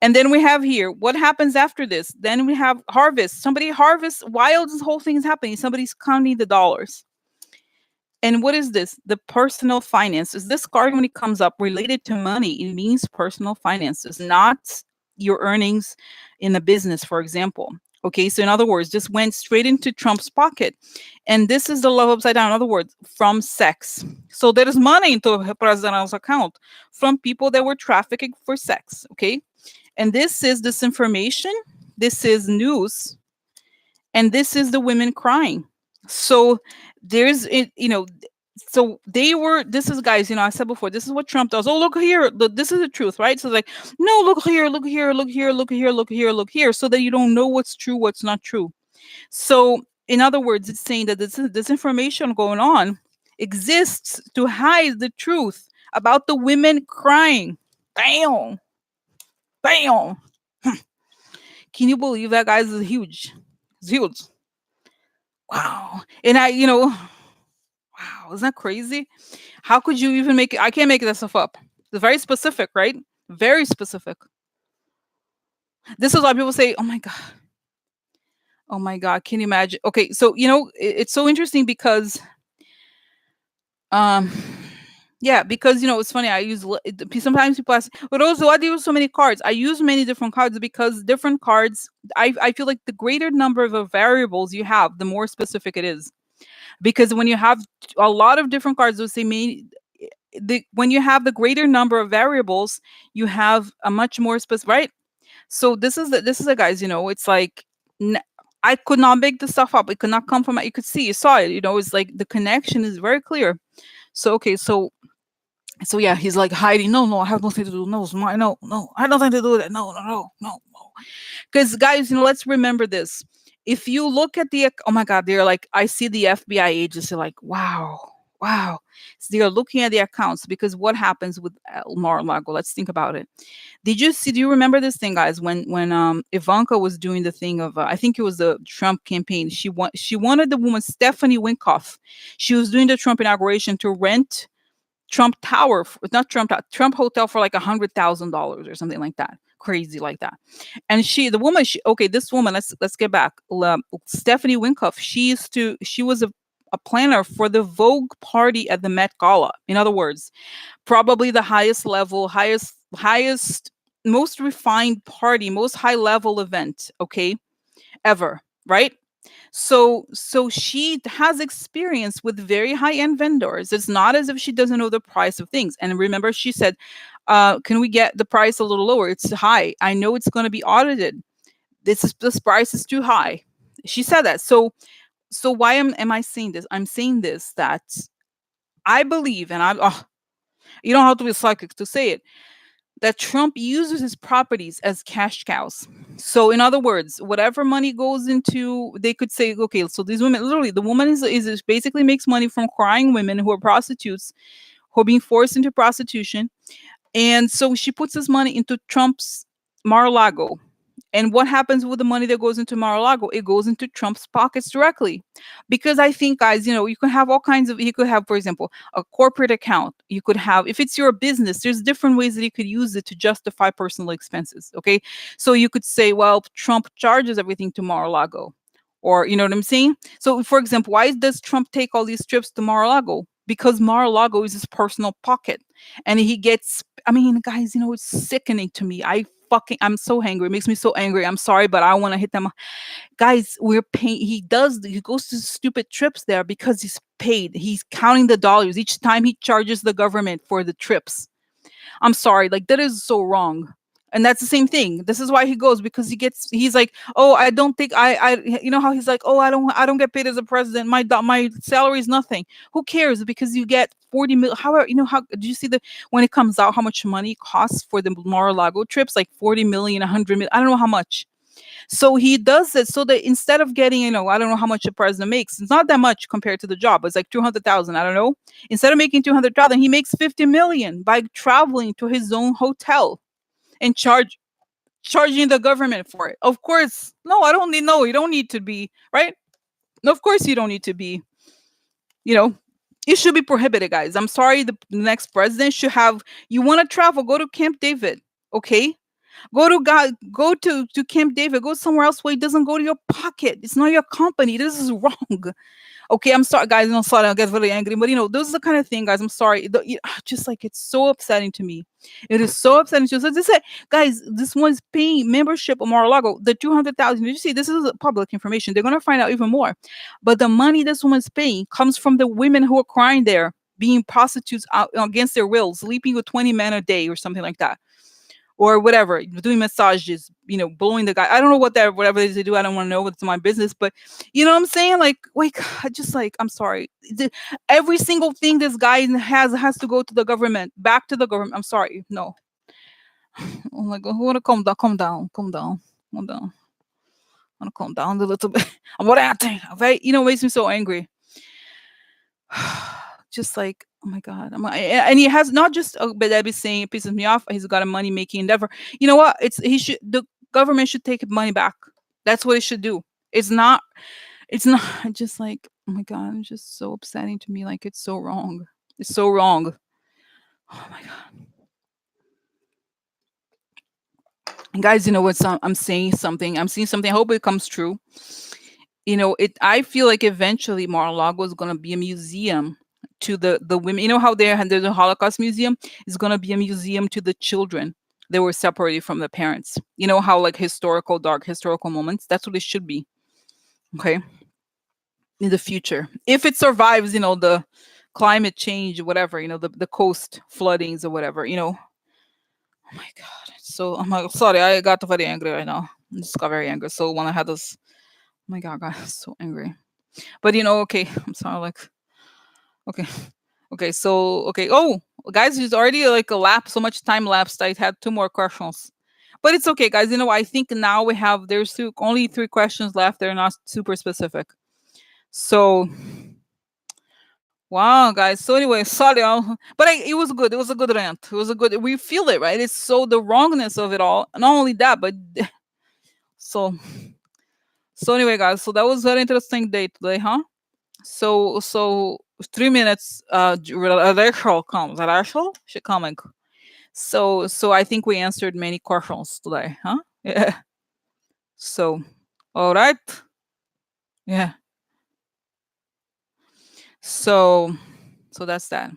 And then we have here, what happens after this? Then we have harvest. Somebody harvests while this whole thing is happening. Somebody's counting the dollars. And what is this? The personal finances. This card, when it comes up related to money, it means personal finances, not your earnings in a business, for example. Okay, so in other words, this went straight into Trump's pocket. And this is the love upside down. In other words, from sex. So there is money into President's account from people that were trafficking for sex. Okay, and this is disinformation. This is news. And this is the women crying. So there's it, so they were, this is, guys, I said before, this is what Trump does. Oh, look here, this is the truth, right? So like, no, look here, look here, look here, look here, look here, look here, so that you don't know what's true, what's not true. So in other words, it's saying that this information going on exists to hide the truth about the women crying. Bam, bam. Can you believe that, guys? Is huge. It's huge. Wow. And wow, isn't that crazy? How could you even make it? I can't make that stuff up. It's very specific, right? Very specific. This is why people say, oh my God. Oh my God. Can you imagine? Okay. So, it's so interesting because, um, yeah, because, it's funny. I use, sometimes people ask, but also, why do you use so many cards? I use many different cards because different cards, I feel like the greater number of variables you have, the more specific it is. Because when you have a lot of different cards, those say when you have the greater number of variables, you have a much more specific, right? So this is a, guys, it's like, n- I could not make this stuff up. It could not come from, you could see, you saw it, it's like the connection is very clear. So okay, so yeah, he's like hiding. No, no, I have nothing to do. No, it's my, no, no, I have nothing to do with it. No, no, no, no, no. Because, guys, let's remember this. If you look at oh my God, they're like, I see the FBI agents. They're like, wow, wow. So they're looking at the accounts, because what happens with Mar-a-Lago? Let's think about it. Did you see? Do you remember this thing, guys? When Ivanka was doing the thing of, I think it was the Trump campaign. She wanted the woman Stephanie Winkoff. She was doing the Trump inauguration to rent Trump Tower, not Trump Tower, Trump Hotel for like $100,000 or something like that, crazy like that. And the woman, okay, this woman, let's get back. Stephanie Winkoff, she was a planner for the Vogue party at the Met Gala. In other words, probably the highest level, highest, most refined party, most high level event, okay, ever, right? So she has experience with very high end vendors. It's not as if she doesn't know the price of things. And remember, she said, can we get the price a little lower? It's high. I know it's going to be audited. This price is too high. She said that. So why am I saying this? I'm saying this, that I believe, and you don't have to be psychic to say it, that Trump uses his properties as cash cows. So, in other words, whatever money goes into, they could say, okay, so these women, literally, the woman is basically makes money from crying women who are prostitutes, who are being forced into prostitution. And so she puts this money into Trump's Mar-a-Lago. And what happens with the money that goes into Mar-a-Lago? It goes into Trump's pockets directly. Because I think, guys, you can have all kinds of, you could have, for example, a corporate account. You could have, if it's your business, there's different ways that you could use it to justify personal expenses. Okay. So you could say, well, Trump charges everything to Mar-a-Lago. Or, you know what I'm saying? So, for example, why does Trump take all these trips to Mar-a-Lago? Because Mar-a-Lago is his personal pocket. And he gets, I mean, guys, it's sickening to me. I'm so angry. It makes me so angry. I'm sorry, but I want to hit them. Guys, we're paying. He goes to stupid trips there because he's paid. He's counting the dollars each time he charges the government for the trips. I'm sorry. Like, that is so wrong. And that's the same thing. This is why he goes, because he's like, oh, I don't think you know how he's like, oh, I don't get paid as a president. My salary is nothing. Who cares? Because you get 40 million. How do you see when it comes out, how much money it costs for the Mar-a-Lago trips? Like 40 million, 100 million. I don't know how much. So he does it so that instead of getting, I don't know how much a president makes. It's not that much compared to the job. It's like 200,000. I don't know. Instead of making 200,000, he makes 50 million by traveling to his own hotel and charging the government for it. Of course, no, I don't need. No, you don't need to be right. No, of course you don't need to be. You know, it should be prohibited, guys. I'm sorry. The next president should have. You want to travel? Go to Camp David. Okay, go to Camp David. Go somewhere else where it doesn't go to your pocket. It's not your company. This is wrong. Okay, I'm sorry, guys. I'm sorry. I get really angry, but this is the kind of thing, guys. I'm sorry. Just like it's so upsetting to me. It is so upsetting. Just as I said, guys, this one's paying membership of Mar-a-Lago. The 200,000. Did you see? This is public information. They're gonna find out even more. But the money this woman's paying comes from the women who are crying there, being prostitutes out against their will, sleeping with 20 men a day or something like that, or whatever, doing massages, blowing the guy. I don't know whatever it is they do. I don't want to know. It's my business. But you know what I'm saying? Like, wait, just like, I'm sorry. Every single thing this guy has to go to the government, back to the government. I'm sorry. No. Oh my God. I want to calm down. I want to calm down a little bit. I'm ranting. Right? It makes me so angry. Just like, oh my God. And he has not just, but I'd be saying it pisses me off. He's got a money making endeavor. You know what? The government should take money back. That's what it should do. It's not just like, oh my God, it's just so upsetting to me. Like, it's so wrong. It's so wrong. Oh my God. And guys, you know what? I'm saying something. I'm seeing something. I hope it comes true. I feel like eventually Mar-a-Lago is going to be a museum to the women. You know how there's a Holocaust museum? It's going to be a museum to the children that were separated from the parents. You know how, like, dark historical moments? That's what it should be. Okay. In the future, if it survives, the climate change, whatever, the coast floodings or whatever. Oh my God. So I'm like, sorry, I got very angry right now. I just got very angry. So when I had this, oh my God, guys, so angry. But okay, I'm sorry. Like, okay, okay. So okay. Oh, guys, it's already like a lapse. So much time lapsed. I had two more questions, but it's okay, guys. I think now there's only three questions left. They're not super specific. So wow, guys. So anyway, sorry, but it was good. It was a good rant. It was a good. We feel it, right? It's so the wrongness of it all. Not only that, but so anyway, guys. So that was very interesting day today, huh? So 3 minutes. Rachel comes. Rachel, she coming. So I think we answered many questions today, huh? Yeah. So all right. Yeah. So that's that.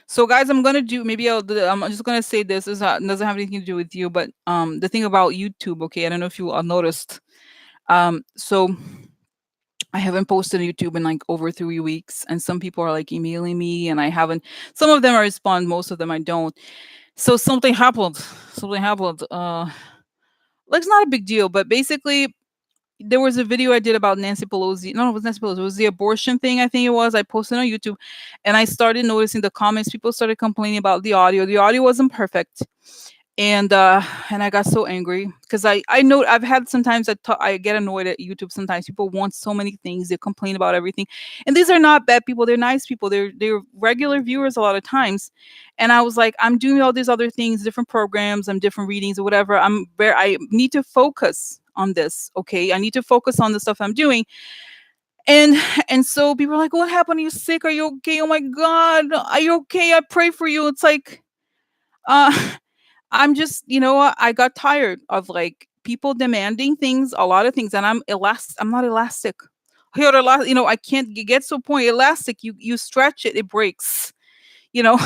So guys, I'm gonna do maybe I'm just gonna say this is doesn't have anything to do with you, but the thing about YouTube, okay, I don't know if you all noticed. So I haven't posted on YouTube in like over 3 weeks, and some people are like emailing me, and I haven't. Some of them I respond, most of them I don't. So something happened. Something happened. Like, it's not a big deal, but basically there was a video I did about Nancy Pelosi. No, it was Nancy Pelosi. It was the abortion thing, I think it was. I posted on YouTube, and I started noticing the comments. People started complaining about the audio. The audio wasn't perfect, and I got so angry because I know I've had sometimes I get annoyed at YouTube. Sometimes people want so many things. They complain about everything, and these are not bad people. They're nice people. They're regular viewers a lot of times, and I was like, I'm doing all these other things, different programs, I'm different readings or whatever. I need to focus on this. Okay, I need to focus on the stuff I'm doing. And so people are like, what happened? Are you sick? Are you okay? Oh my God, are you okay? I pray for you. It's like, uh I'm just, I got tired of like people demanding things, a lot of things, and I'm not elastic. I can't get to a point. Elastic, you stretch it, it breaks. You know,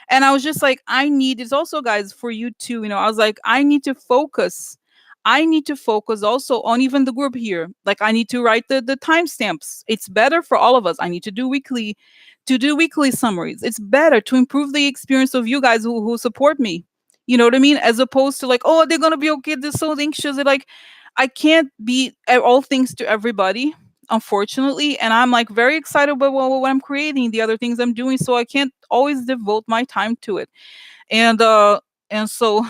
and I was just like, I need it's also, guys, for you too. I was like, I need to focus. I need to focus also on even the group here. Like, I need to write the timestamps. It's better for all of us. I need to do weekly summaries. It's better to improve the experience of you guys who support me. You know what I mean? As opposed to like, oh, they're gonna be okay. They're so anxious. They're like, I can't be all things to everybody, unfortunately. And I'm like very excited about what I'm creating, the other things I'm doing. So I can't always devote my time to it. And so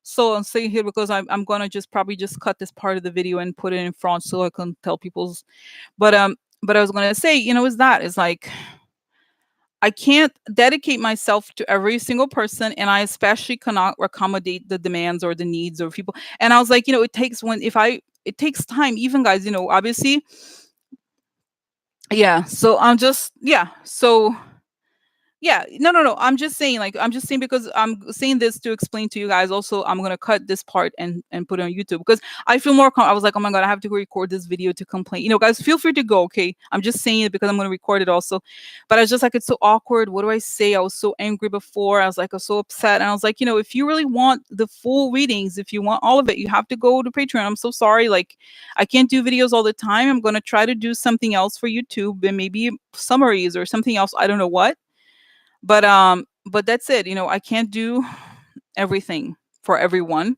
So I'm saying here because I'm gonna just probably just cut this part of the video and put it in front so I can tell people's. But I was gonna say, is that it's like I can't dedicate myself to every single person, and I especially cannot accommodate the demands or the needs of people. And I was like, it takes when if I it takes time, even guys, obviously, yeah. So I'm just yeah. So yeah, no, no, no. I'm just saying because I'm saying this to explain to you guys. Also, I'm gonna cut this part and put it on YouTube because I feel more. I was like, oh my god, I have to go record this video to complain. Guys, feel free to go. Okay, I'm just saying it because I'm gonna record it also. But I was just like, it's so awkward. What do I say? I was so angry before. I was like, I was so upset, and I was like, if you really want the full readings, if you want all of it, you have to go to Patreon. I'm so sorry. Like, I can't do videos all the time. I'm gonna try to do something else for YouTube and maybe summaries or something else. I don't know what, but that's it. I can't do everything for everyone.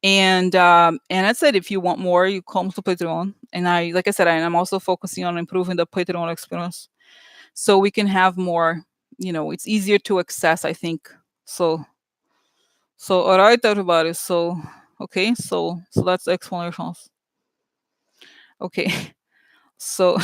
And that's it. If you want more, you come to Patreon. And like I said, I'm also focusing on improving the Patreon experience so we can have more. It's easier to access, I think. So so all right, everybody. So okay, so that's the explanations. Okay. So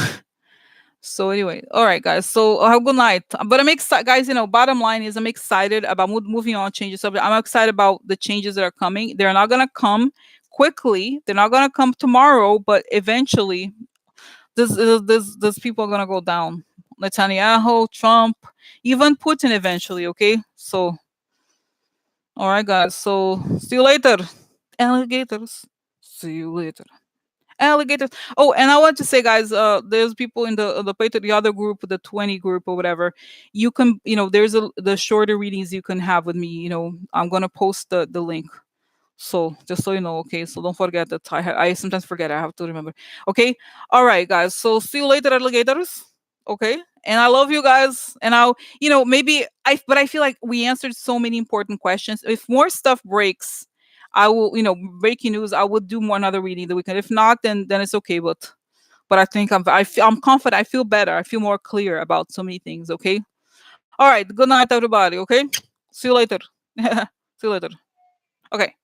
so anyway, all right, guys. So have a good night. But I'm excited, guys. Bottom line is I'm excited about moving on, changes. So I'm excited about the changes that are coming. They're not gonna come quickly. They're not gonna come tomorrow, but eventually, this people are gonna go down. Netanyahu, Trump, even Putin eventually. Okay. So all right, guys. So see you later, alligators. See you later. Alligators. Oh, and I want to say, guys, there's people in the other group, the 20 group or whatever. You can, there's the shorter readings you can have with me. I'm gonna post the link. So just so you know, okay. So don't forget that I sometimes forget. I have to remember. Okay. All right, guys. So see you later, alligators. Okay. And I love you guys. And maybe but I feel like we answered so many important questions. If more stuff breaks, I will, breaking news. I will do more another reading the weekend. If not, then it's okay. But I think I'm confident. I feel better. I feel more clear about so many things. Okay. All right. Good night, everybody. Okay. See you later. See you later. Okay.